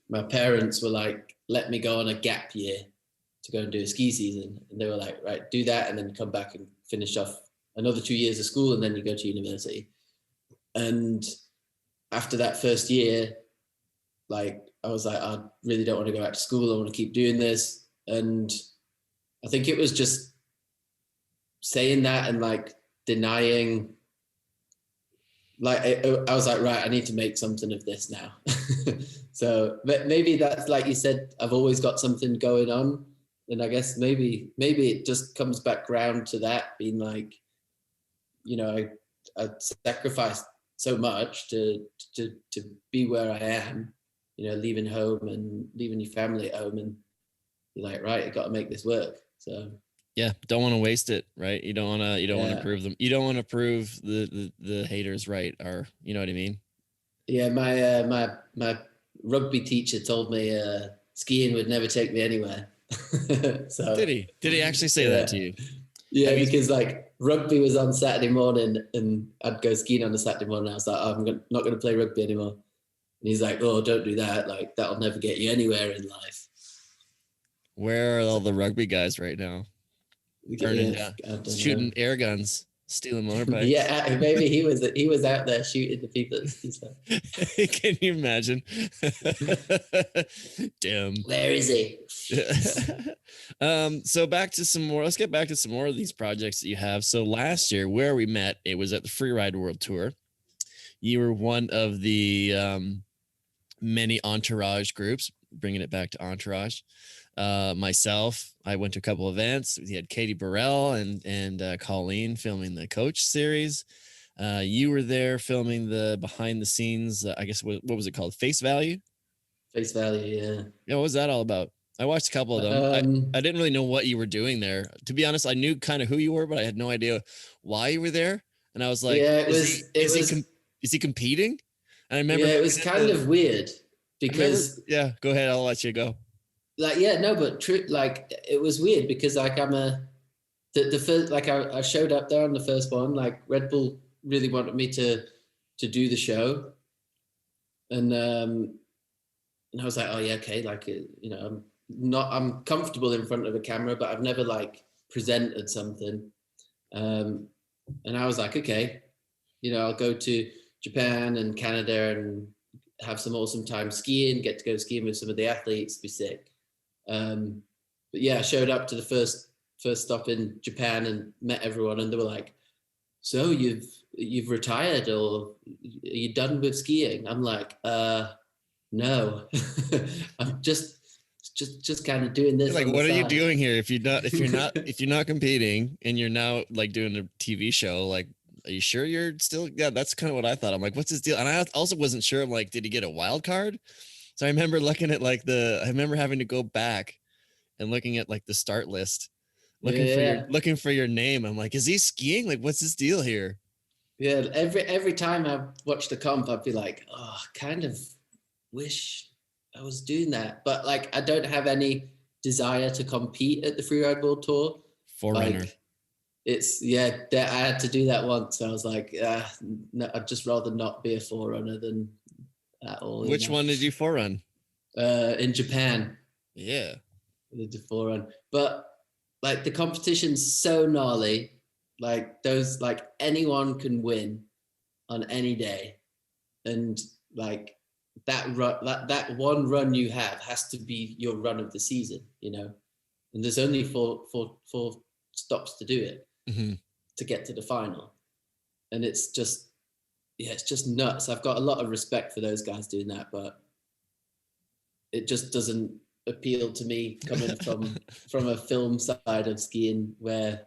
my parents were like, let me go on a gap year to go and do a ski season. And they were like, right, do that and then come back and finish off another 2 years of school, and then you go to university. And after that first year, like I was like, I really don't want to go back to school. I want to keep doing this. And I think it was just saying that and like denying, like I was like, right, I need to make something of this now. So but maybe that's, like you said, I've always got something going on. And I guess maybe it just comes back round to that, being like, I sacrificed so much to be where I am, leaving home and leaving your family at home, and you're like, right, I got to make this work. So
yeah, don't want to waste it, right? You don't want to prove them. You don't want to prove the haters right, or you know what I mean? Yeah,
my rugby teacher told me skiing would never take me anywhere. So
did he actually say that to you?
Yeah, because like rugby was on Saturday morning, and I'd go skiing on a Saturday morning. I was like, I'm not going to play rugby anymore. And he's like, oh, don't do that. Like, that'll never get you anywhere in life.
Where are all the rugby guys right now? Burning down, shooting air guns, stealing motorbikes.
Yeah, maybe he was out there shooting the people at ski stuff.
Can you imagine? Damn.
Where is he?
So back to some more. Let's get back to some more of these projects that you have. So last year, where we met, it was at the Freeride World Tour. You were one of the many entourage groups, bringing it back to entourage. Myself, I went to a couple events. We had Katie Burrell and Colleen filming the coach series. You were there filming the behind the scenes. I guess what was it called? Face Value.
Face Value, yeah.
Yeah, what was that all about? I watched a couple of them. I didn't really know what you were doing there. To be honest, I knew kind of who you were, but I had no idea why you were there. And I was like,
yeah,
is he competing? And I remember,
yeah, it was kind of weird because
go ahead. I'll let you go.
Like, yeah, no, but true. Like, it was weird because like the first, like I showed up there on the first one. Like Red Bull really wanted me to do the show, and I was like, oh yeah, okay. Like, I'm comfortable in front of a camera, but I've never like presented something. And I was like, okay, I'll go to Japan and Canada and have some awesome time skiing, get to go skiing with some of the athletes, be sick. But yeah, I showed up to the first stop in Japan and met everyone, and they were like, so you've retired, or are you done with skiing? I'm like, no. I'm just kind of doing this.
Like, what are you doing here? If you're not competing and you're now like doing a TV show, like, are you sure you're still? Yeah, that's kind of what I thought. I'm like, what's his deal? And I also wasn't sure. I'm like, did he get a wild card? So I remember looking at I remember having to go back and looking at like the start list, looking for your name. I'm like, is he skiing? Like, what's his deal here?
Yeah, every time I watched the comp, I'd be like, oh, kind of wish I was doing that, but like I don't have any desire to compete at the Freeride World Tour.
Forerunner.
Like, I had to do that once. I was like, no, I'd just rather not be a forerunner than at all.
Which one did you forerun?
In Japan.
Yeah.
The forerun. But like the competition's so gnarly. Like those, like anyone can win on any day. And like that one run you have has to be your run of the season, you know? And there's only four stops to do it.
Mm-hmm.
To get to the final, and it's just nuts. I've got a lot of respect for those guys doing that, but it just doesn't appeal to me coming from a film side of skiing where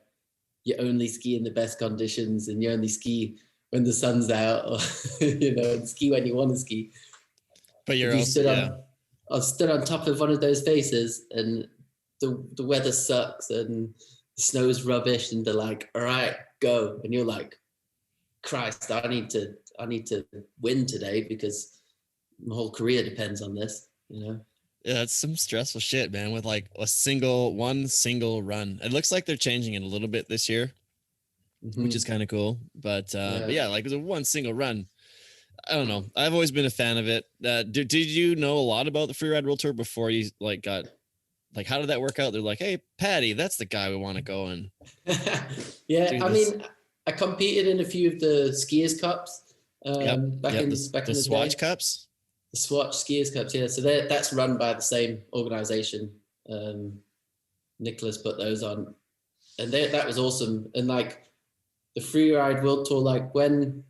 you only ski in the best conditions and you only ski when the sun's out, or you know, ski when you want to ski.
But
I stood on top of one of those faces and the weather sucks and the snow's rubbish, and they're like, all right, go. And you're like, Christ, I need to win today because my whole career depends on this, you know?
Yeah, it's some stressful shit, man, with like one single run. It looks like they're changing it a little bit this year, which is kind of cool. But yeah, like it was a one single run. I don't know. I've always been a fan of it. Did you know a lot about the Freeride World Tour before you like got, like, how did that work out? They're like, hey, Paddy, that's the guy we want to go and
yeah, I mean, I competed in a few of the Skiers Cups back in the
Swatch
day.
Cups.
The Swatch Skiers Cups, yeah. So that's run by the same organization. Nicholas put those on, and that was awesome. And like the Freeride World Tour, like when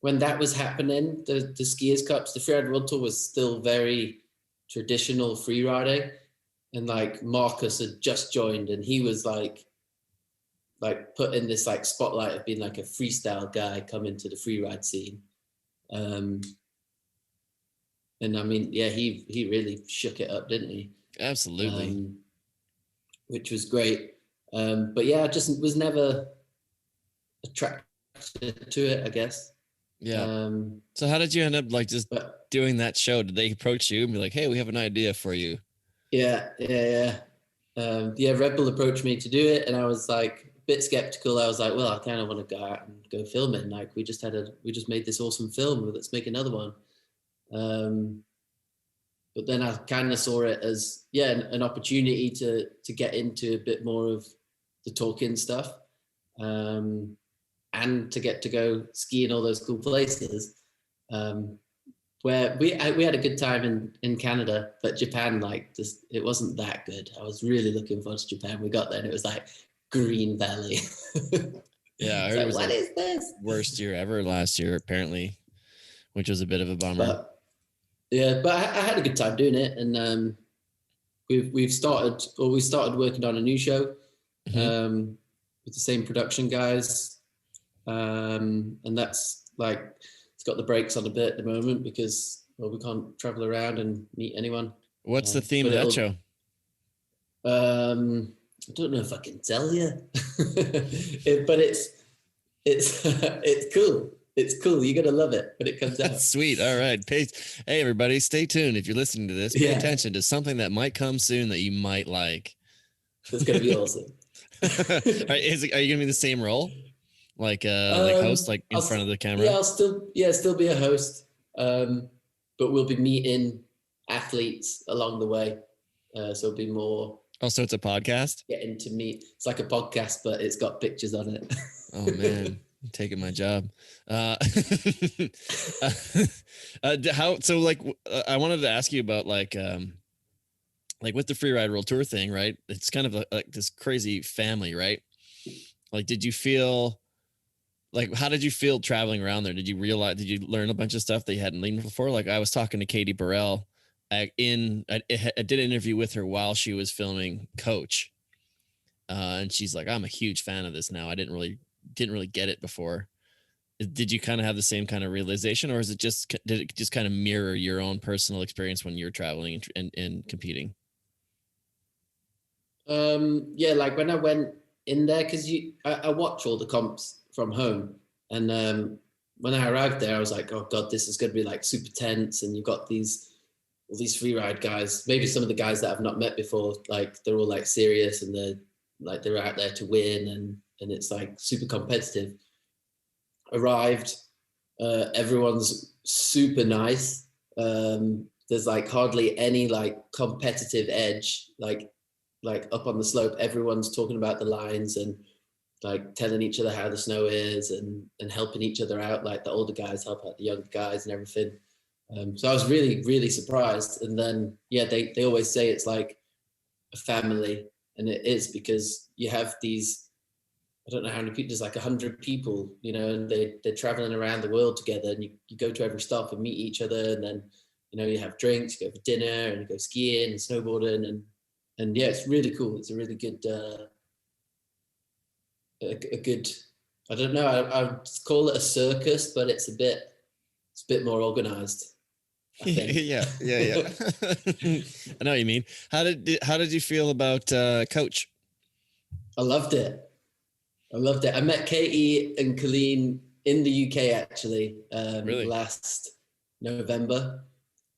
that was happening, the Skiers Cups, the Freeride World Tour was still very traditional freeriding. And like Marcus had just joined, and he was like put in this like spotlight of being like a freestyle guy coming to the freeride scene. And I mean, yeah, he really shook it up, didn't he?
Absolutely.
Which was great. But yeah, I just was never attracted to it, I guess.
Yeah. So how did you end up like just doing that show? Did they approach you and be like, hey, we have an idea for you?
Yeah. RedBull approached me to do it, and I was like a bit skeptical. I was like, well, I kind of want to go out and go film it. And like, we just made this awesome film. Let's make another one. But then I kind of saw it as an opportunity to get into a bit more of the talking stuff, and to get to go ski in all those cool places. Where we had a good time in Canada, but Japan, like, just it wasn't that good. I was really looking forward to Japan. We got there and it was like Green Valley.
Yeah, I heard
like,
it was
what is this?
Worst year ever last year, apparently, which was a bit of a bummer.
But I had a good time doing it, and we started working on a new show with the same production guys, and that's like. Got the brakes on a bit at the moment because we can't travel around and meet anyone.
What's the theme of that show?
I don't know if I can tell you, but it's cool. It's cool. You're gonna love it when it comes out.
Sweet. All right. Hey, everybody, stay tuned. If you're listening to this, pay attention to something that might come soon that you might like.
It's gonna be awesome.
Are you gonna be the same role? Like host, like in front of the camera?
Yeah, I'll still be a host. But we'll be meeting athletes along the way. So it'll be more.
Oh, so it's a podcast?
Getting to meet. It's like a podcast, but it's got pictures on it.
Oh man, I'm taking my job. I wanted to ask you about like with the Freeride World Tour thing, right? It's kind of like this crazy family, right? Like, did you feel like, how did you feel traveling around there? Did you learn a bunch of stuff that you hadn't learned before? Like, I was talking to Katie Burrell I did an interview with her while she was filming Coach. And she's like, I'm a huge fan of this now. I didn't really get it before. Did you kind of have the same kind of realization, or did it just kind of mirror your own personal experience when you're traveling and competing?
Yeah, like when I went in there, because I watch all the comps from home, and when I arrived there, I was like, oh god, this is going to be like super tense, and you've got all these freeride guys, maybe some of the guys that I've not met before, like they're all like serious and they're out there to win, and and it's like super competitive. Arrived, everyone's super nice. There's like hardly any like competitive edge, like up on the slope. Everyone's talking about the lines and like telling each other how the snow is and helping each other out. Like the older guys help out the younger guys and everything. So I was really, really surprised. And then, yeah, they always say it's like a family, and it is, because you have these, I don't know how many people, there's like 100 people, you know, and they're traveling around the world together, and you go to every stop and meet each other. And then, you know, you have drinks, you go for dinner, and you go skiing and snowboarding. And yeah, it's really cool. It's a really good, a good, I don't know, I would call it a circus, but it's a bit more organized.
Yeah. I know what you mean. How did you feel about coach?
I loved it. I met Katie and Colleen in the UK actually,
Really?
last November,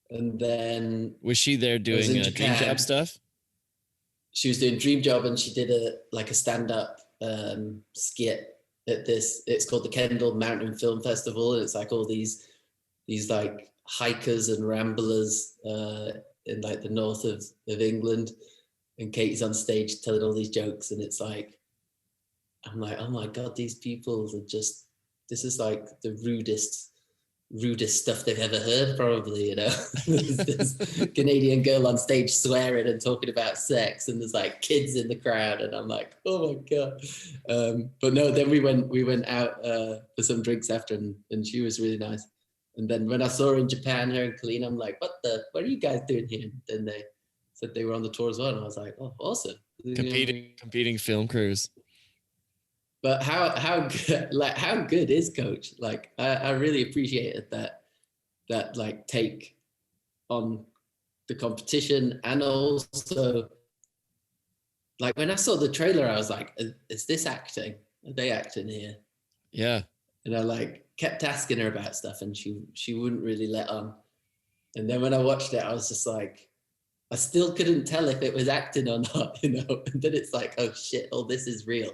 and then
was she there doing Dream Job stuff?
She was doing Dream Job, and she did a stand-up skit at this. It's called the Kendall Mountain Film Festival, and it's like all these like hikers and ramblers in like the north of England, and Katie's on stage telling all these jokes, and it's like, I'm like, oh my God, these people are just, this is like the rudest stuff they've ever heard, probably, you know. There's this Canadian girl on stage swearing and talking about sex, and there's like kids in the crowd, and I'm like, oh my God. But no, then we went out for some drinks after, and she was really nice. And then when I saw her in Japan, her and Colleen, I'm like, what are you guys doing here? And they said they were on the tour as well, and I was like, oh, awesome.
Competing film crews.
But how good is Coach? Like I really appreciated that like take on the competition, and also like when I saw the trailer, I was like, is this acting? Are they acting here?
Yeah.
And I like kept asking her about stuff, and she wouldn't really let on. And then when I watched it, I was just like, I still couldn't tell if it was acting or not, you know. And then it's like, oh shit, oh, this is real.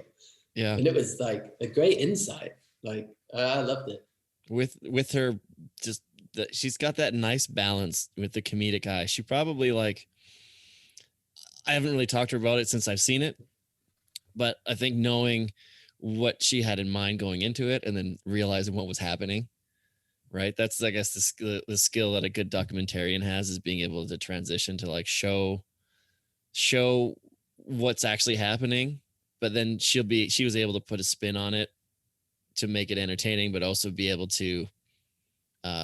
Yeah.
And it was like a great insight. Like I loved it.
With her, just that she's got that nice balance with the comedic eye. She probably like, I haven't really talked to her about it since I've seen it, but I think knowing what she had in mind going into it and then realizing what was happening, right? That's, I guess, the skill that a good documentarian has, is being able to transition to like show what's actually happening. But then she was able to put a spin on it to make it entertaining, but also be able to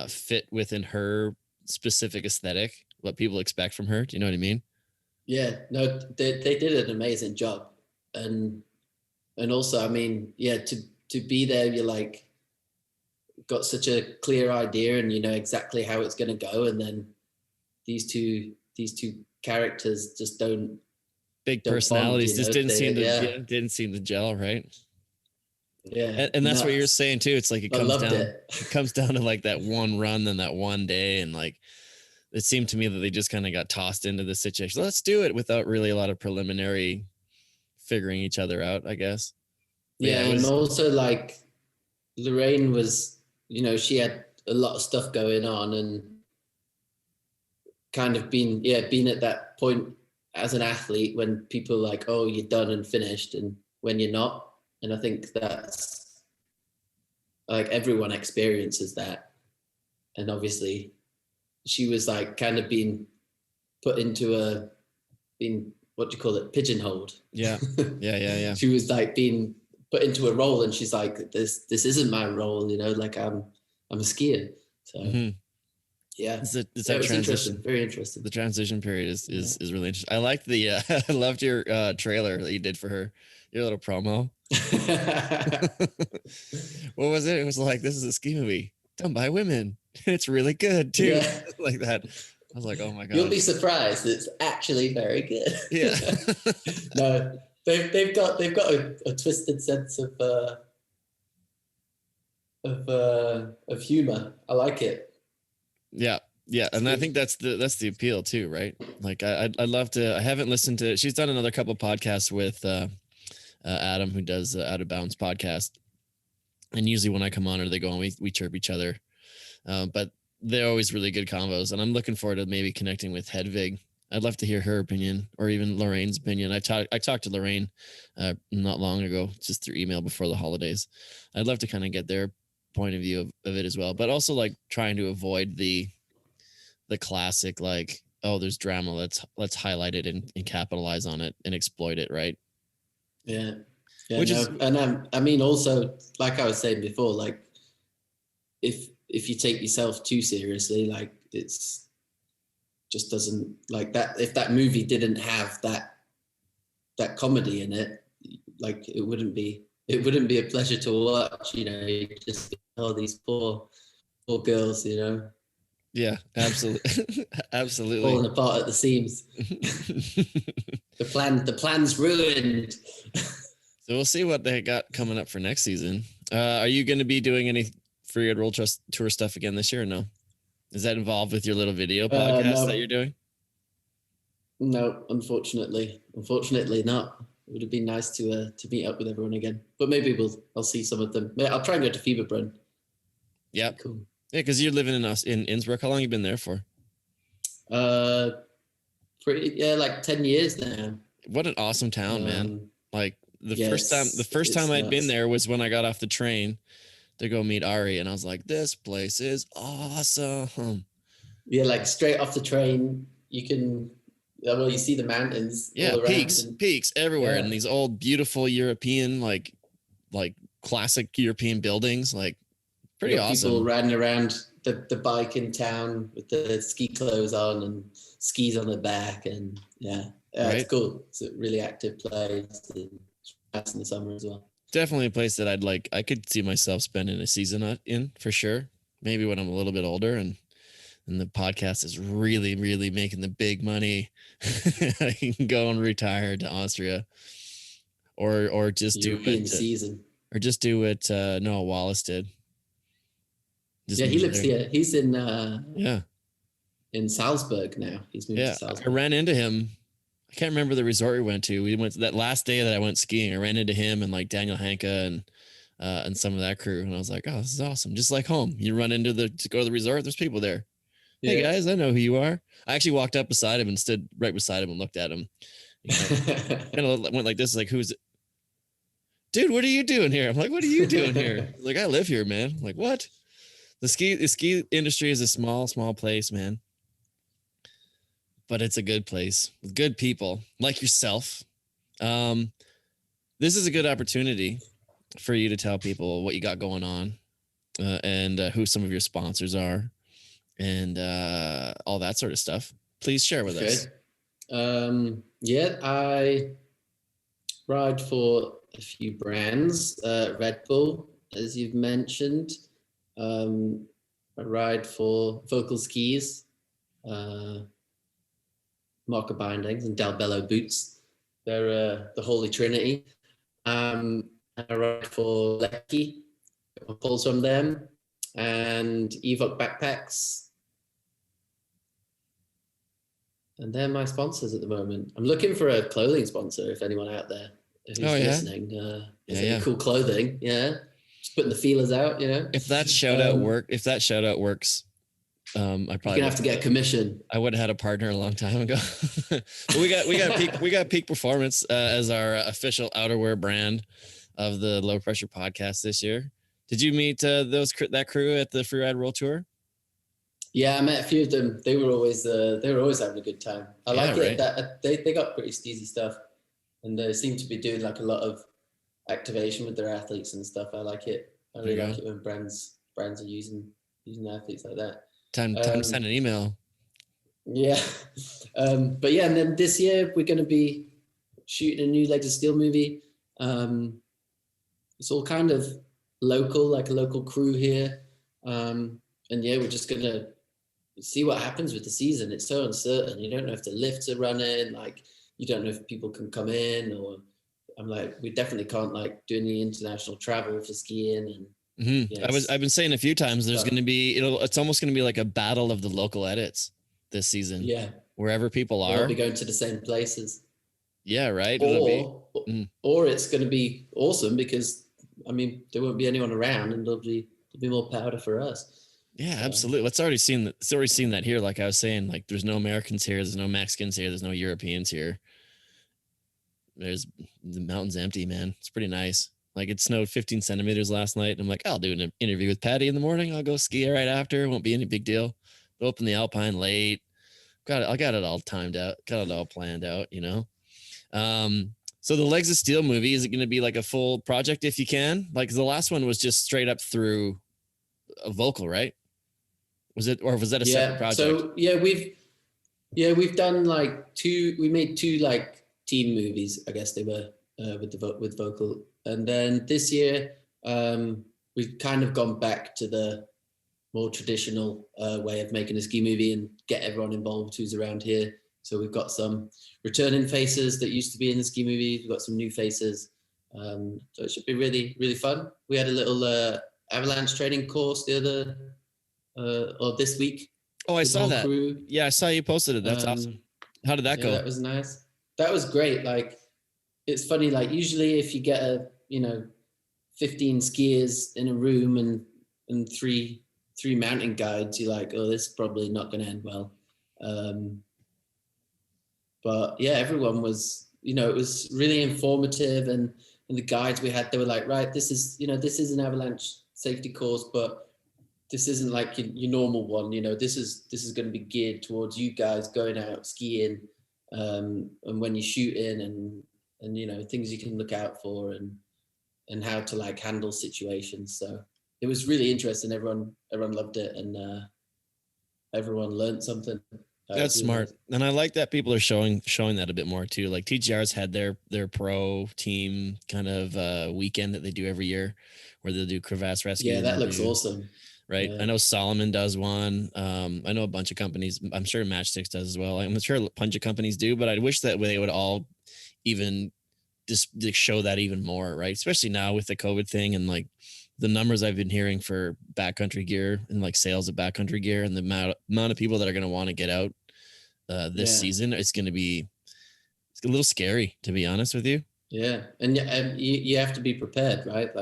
fit within her specific aesthetic, what people expect from her. Do you know what I mean?
Yeah, no, they did an amazing job. And also, I mean, yeah, to be there, you're like, got such a clear idea, and you know exactly how it's going to go. And then these two characters just don't,
big personalities,
bond,
just didn't seem to gel, right?
Yeah.
And that's what you're saying too. It's like it comes down to like that one run and that one day, and like it seemed to me that they just kind of got tossed into the situation. Let's do it, without really a lot of preliminary figuring each other out, I guess. But
yeah, and also like Lorraine was, you know, she had a lot of stuff going on, and kind of been at that point as an athlete when people are like, oh, you're done and finished, and when you're not. And I think that's like everyone experiences that. And obviously she was like kind of being put into what do you call it, pigeonholed.
Yeah.
She was like being put into a role, and she's like, this isn't my role, you know, like I'm a skier. So yeah,
it's that
transition. Very interesting.
The transition period is really interesting. I like the I loved your trailer that you did for her, your little promo. What was it? It was like, this is a ski movie done by women. It's really good too. Yeah. Like that. I was like, oh my God.
You'll be surprised. It's actually very good.
Yeah.
No, they've got a twisted sense of humor. I like it.
Yeah. And I think that's the appeal too, right? Like I'd love to, I haven't listened to, she's done another couple of podcasts with Adam, who does the Out of Bounds podcast. And usually when I come on or they go on, we chirp each other. But they're always really good combos. And I'm looking forward to maybe connecting with Hedvig. I'd love to hear her opinion, or even Lorraine's opinion. I talked to Lorraine not long ago, just through email before the holidays. I'd love to kind of get their point of view of it as well, but also like trying to avoid the classic, like, oh, there's drama, let's highlight it and capitalize on it and exploit it, right?
Yeah. And I mean, also, like I was saying before, like if you take yourself too seriously, like it's just doesn't, like that, if that movie didn't have that comedy in it, like it wouldn't be a pleasure to watch, you know. You just, oh, these poor girls, you know.
Yeah, absolutely. Absolutely
falling apart at the seams. the plan's ruined.
So we'll see what they got coming up for next season. Are you going to be doing any Freeride World Tour stuff again this year or no? Is that involved with your little video podcast that you're doing?
No, unfortunately not. It would have been nice to meet up with everyone again, but maybe I'll see some of them. I'll try and go to Fieberbrunn.
Yeah,
cool.
Yeah, because you're living in Innsbruck. How long have you been there for?
Like 10 years now.
What an awesome town, man! Like the first time I'd
nuts.
been there was when I got off the train to go meet Ari, and I was like, this place is awesome.
Yeah, like straight off the train, you can, well, you see the mountains.
Yeah,
all
peaks everywhere,
yeah.
And these old, beautiful European, like classic European buildings, like pretty awesome.
People riding around the bike in town with the ski clothes on and skis on their back, and right. It's cool. It's a really active place. That's in the summer as well.
Definitely a place that I could see myself spending a season in for sure. Maybe when I'm a little bit older and the podcast is really, really making the big money. I can go and retire to Austria, or just
European
do it
season,
or just do it. Noah Wallace did.
He lives here. He's in Salzburg now. He's moved to Salzburg.
I ran into him. I can't remember the resort we went to. We went to that last day that I went skiing. I ran into him and like Daniel Hanka and some of that crew. And I was like, oh, this is awesome. Just like home. You run to go to the resort. There's people there. Yeah. Hey guys, I know who you are. I actually walked up beside him and stood right beside him and looked at him. Kind of went like this, like, who's it? Dude, what are you doing here? I'm like, what are you doing here? Like, I live here, man. I'm like, what? The ski industry is a small place, man. But it's a good place with good people like yourself. This is a good opportunity for you to tell people what you got going on and who some of your sponsors are and all that sort of stuff. Please share with us.
I ride for a few brands. RedBull, as you've mentioned. I ride for Vocal Skis, Marker Bindings, and Del Bello Boots. They're the Holy Trinity. I ride for Lecky, get my poles from them, and Evoc Backpacks. And they're my sponsors at the moment. I'm looking for a clothing sponsor if anyone out there who's listening. Any cool clothing, just putting the feelers out, If that shout out
works, I probably
have to get a commission.
I would have had a partner a long time ago. But we got Peak Performance as our official outerwear brand of the Low Pressure podcast this year. Did you meet that crew at the Freeride World Tour?
Yeah, I met a few of them. They were always having a good time. I like it that they got pretty steezy stuff, and they seem to be doing like a lot of activation with their athletes and stuff. I like it. I really like it when brands are using athletes like that.
Time to send an email.
Yeah. But yeah, and then this year we're going to be shooting a new Legs of Steel movie. It's all kind of local, like a local crew here. And yeah, we're just going to see what happens with the season. It's so uncertain. You don't know if the lifts are running, like you don't know if people can come in, or I'm like, we definitely can't like do any international travel for skiing. And
I've been saying a few times there's going to be it's almost going to be like a battle of the local edits this season.
Yeah,
wherever people are,
we'll be going to the same places.
Yeah, right.
Or it's going to be awesome because, I mean, there won't be anyone around and there'll be more powder for us.
Yeah,
So,
absolutely. It's already seen that. It's already seen that here. Like I was saying, like there's no Americans here. There's no Mexicans here. There's no Europeans here. There's the mountain's empty, man. It's pretty nice. Like it snowed 15 centimeters last night. And I'm like, I'll do an interview with Paddy in the morning. I'll go ski right after. It won't be any big deal. We'll open the Alpine late. I got it all timed out. Got it all planned out, you know? So the Legs of Steel movie, is it going to be like a full project if you can? Like the last one was just straight up through a vocal, right? Was that a separate project?
So we've done like we made two like team movies, I guess they were, with vocal. And then this year, we've kind of gone back to the more traditional way of making a ski movie and get everyone involved who's around here. So we've got some returning faces that used to be in the ski movie. We've got some new faces. So it should be really, really fun. We had a little Avalanche training course this week.
Oh, I saw that. Crew. Yeah, I saw you posted it. That's awesome. How did that go?
That was nice. That was great. Like, it's funny, like usually if you get 15 skiers in a room and three mountain guides, you're like, oh, this is probably not going to end well. But yeah, everyone was, it was really informative, and the guides we had, they were like, right, this is an avalanche safety course, but this isn't like your normal one. This is going to be geared towards you guys going out skiing, and when you're shooting and things you can look out for and how to like handle situations. So it was really interesting. Everyone loved it, and everyone learned something.
That's smart. And I like that people are showing that a bit more too. Like TGR's had their pro team kind of weekend that they do every year where they'll do crevasse rescue.
Yeah, that looks awesome.
Right. Yeah. I know Solomon does one. I know a bunch of companies. I'm sure Matchsticks does as well. I'm sure a bunch of companies do, but I wish that they would all even just show that even more, right? Especially now with the COVID thing and like the numbers I've been hearing for backcountry gear and like sales of backcountry gear and the amount of people that are going to want to get out this season, it's a little scary, to be honest with you.
Yeah. And you have to be prepared, right?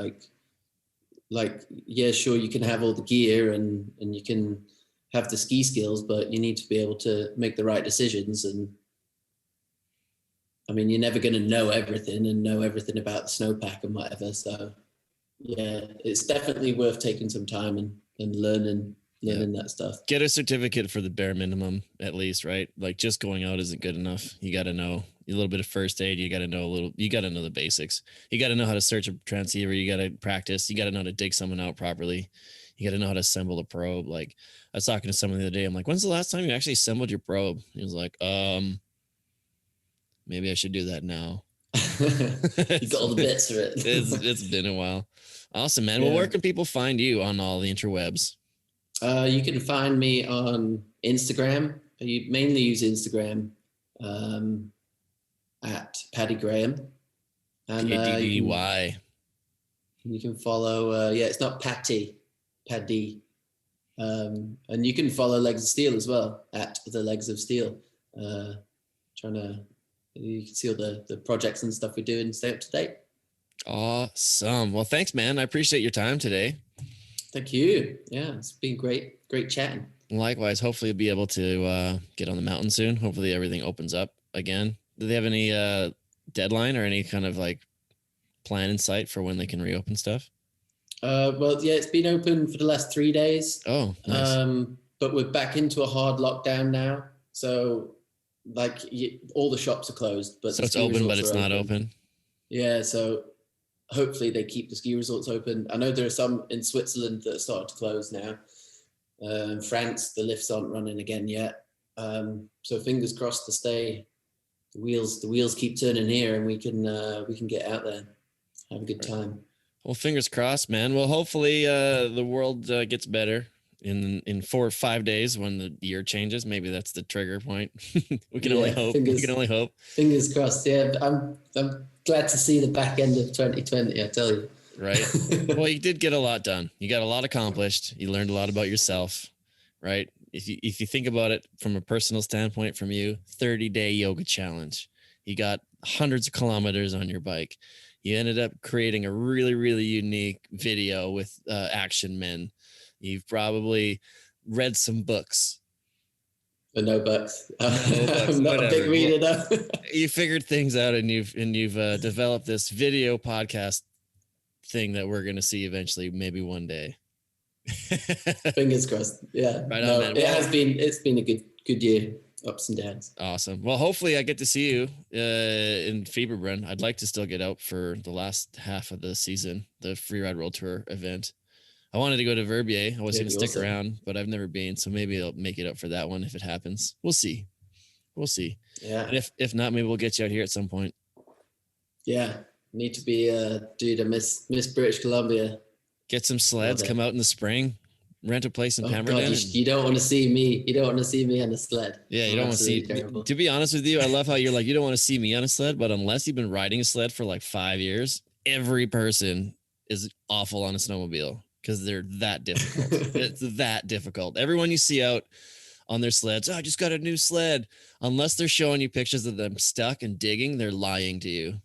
Like, yeah, sure, you can have all the gear and you can have the ski skills, but you need to be able to make the right decisions. And I mean, you're never going to know everything about the snowpack and whatever. So yeah, it's definitely worth taking some time and learning that stuff.
Get a certificate for the bare minimum, at least, right? Like just going out isn't good enough. You got to know a little bit of first aid. You got to know the basics. You got to know how to search a transceiver. You got to practice. You got to know how to dig someone out properly. You got to know how to assemble a probe. Like I was talking to someone the other day. I'm like, when's the last time you actually assembled your probe? He was like, maybe I should do that now.
You got all the bits for it.
It's been a while. Awesome, man. Yeah. Well, where can people find you on all the interwebs?
You can find me on Instagram. I mainly use Instagram at Paddy Graham. And
Paddy.
You can follow, it's not Paddy. And you can follow Legs of Steel as well at the Legs of Steel. You can see all the projects and stuff we do and stay up to date.
Awesome. Well, thanks, man. I appreciate your time today.
Thank you. Yeah, it's been great chatting.
Likewise. Hopefully you'll be able to get on the mountain soon. Hopefully everything opens up again. Do they have any deadline or any kind of like plan in sight for when they can reopen stuff?
Well, yeah, it's been open for the last 3 days.
Oh, nice.
But we're back into a hard lockdown now. So like all the shops are closed, but
so it's open, but it's not open.
Yeah. So hopefully they keep the ski resorts open. I know there are some in Switzerland that are starting to close now. France, the lifts aren't running again yet. So fingers crossed to stay. The wheels keep turning here, and we can get out there, have a good time.
Well, fingers crossed, man. Well, hopefully the world gets better in 4 or 5 days when the year changes. Maybe that's the trigger point. We can only hope. We can only hope.
Fingers crossed. Yeah, I'm glad to see the back end of 2020. I tell you.
Right. Well, you did get a lot done. You got a lot accomplished. You learned a lot about yourself. Right. If you think about it from a personal standpoint, from you, 30-day yoga challenge. You got hundreds of kilometers on your bike. You ended up creating a really, really unique video with action men. You've probably read some books.
But no books.
No books,
I'm not
whatever.
a big reader though.
You figured things out, and you've developed this video podcast thing that we're going to see eventually, maybe one day.
Fingers crossed. Yeah.
Right on, man.
It's been a good year, ups and downs.
Awesome. Well, hopefully I get to see you in Fieberbrunn. I'd like to still get out for the last half of the season, the Freeride World Tour event. I wanted to go to Verbier. I was going to stick around, but I've never been, so maybe I'll make it up for that one if it happens. We'll see.
Yeah.
And if not, maybe we'll get you out here at some point.
Yeah. Need to be dude, I miss British Columbia.
Get some sleds, come out in the spring, rent a place in Pemberton.
God, you don't want to see me. You don't want to see me on a sled.
Yeah, you don't want to see. Terrible. To be honest with you, I love how you're like, you don't want to see me on a sled, but unless you've been riding a sled for like 5 years, every person is awful on a snowmobile because they're that difficult. It's that difficult. Everyone you see out on their sleds, I just got a new sled. Unless they're showing you pictures of them stuck and digging, they're lying to you.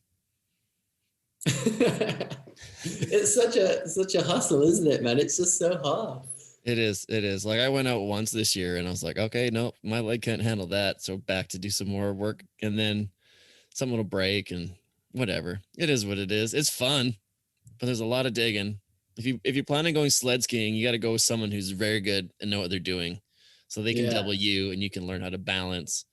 It's such a hustle, isn't it, man? It's just so hard.
It is. Like I went out once this year and I was like, okay, no, my leg can't handle that. So back to do some more work, and then something will break and whatever. It is what it is. It's fun, but there's a lot of digging. If you plan on going sled skiing, you got to go with someone who's very good and know what they're doing, so they can double you and you can learn how to balance.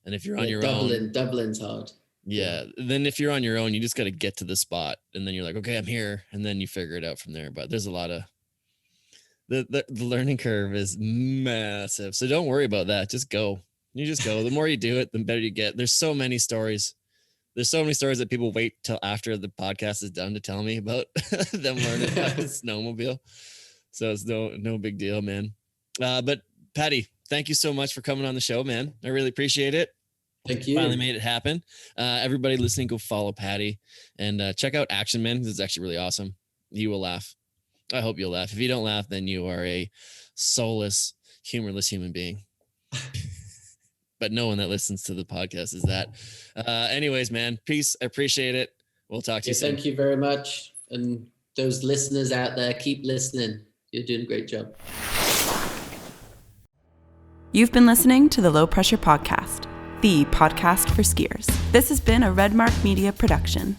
And if you're on your own,
doubling's hard.
Yeah. Then if you're on your own, you just got to get to the spot, and then you're like, okay, I'm here. And then you figure it out from there. But there's a lot of, the learning curve is massive. So don't worry about that. Just go. You just go. The more you do it, the better you get. There's so many stories. There's so many stories that people wait till after the podcast is done to tell me about them learning how to snowmobile. So it's no big deal, man. But Paddy, thank you so much for coming on the show, man. I really appreciate it.
Thank you.
Finally made it happen. Everybody listening, go follow Paddy and check out Action Men. It's actually really awesome. You will laugh. I hope you'll laugh. If you don't laugh, then you are a soulless, humorless human being. But no one that listens to the podcast is that. Anyways, man, peace. I appreciate it. We'll talk to you soon.
Thank you very much. And those listeners out there, keep listening. You're doing a great job.
You've been listening to the Low Pressure Podcast, the podcast for skiers. This has been a Redmark Media production.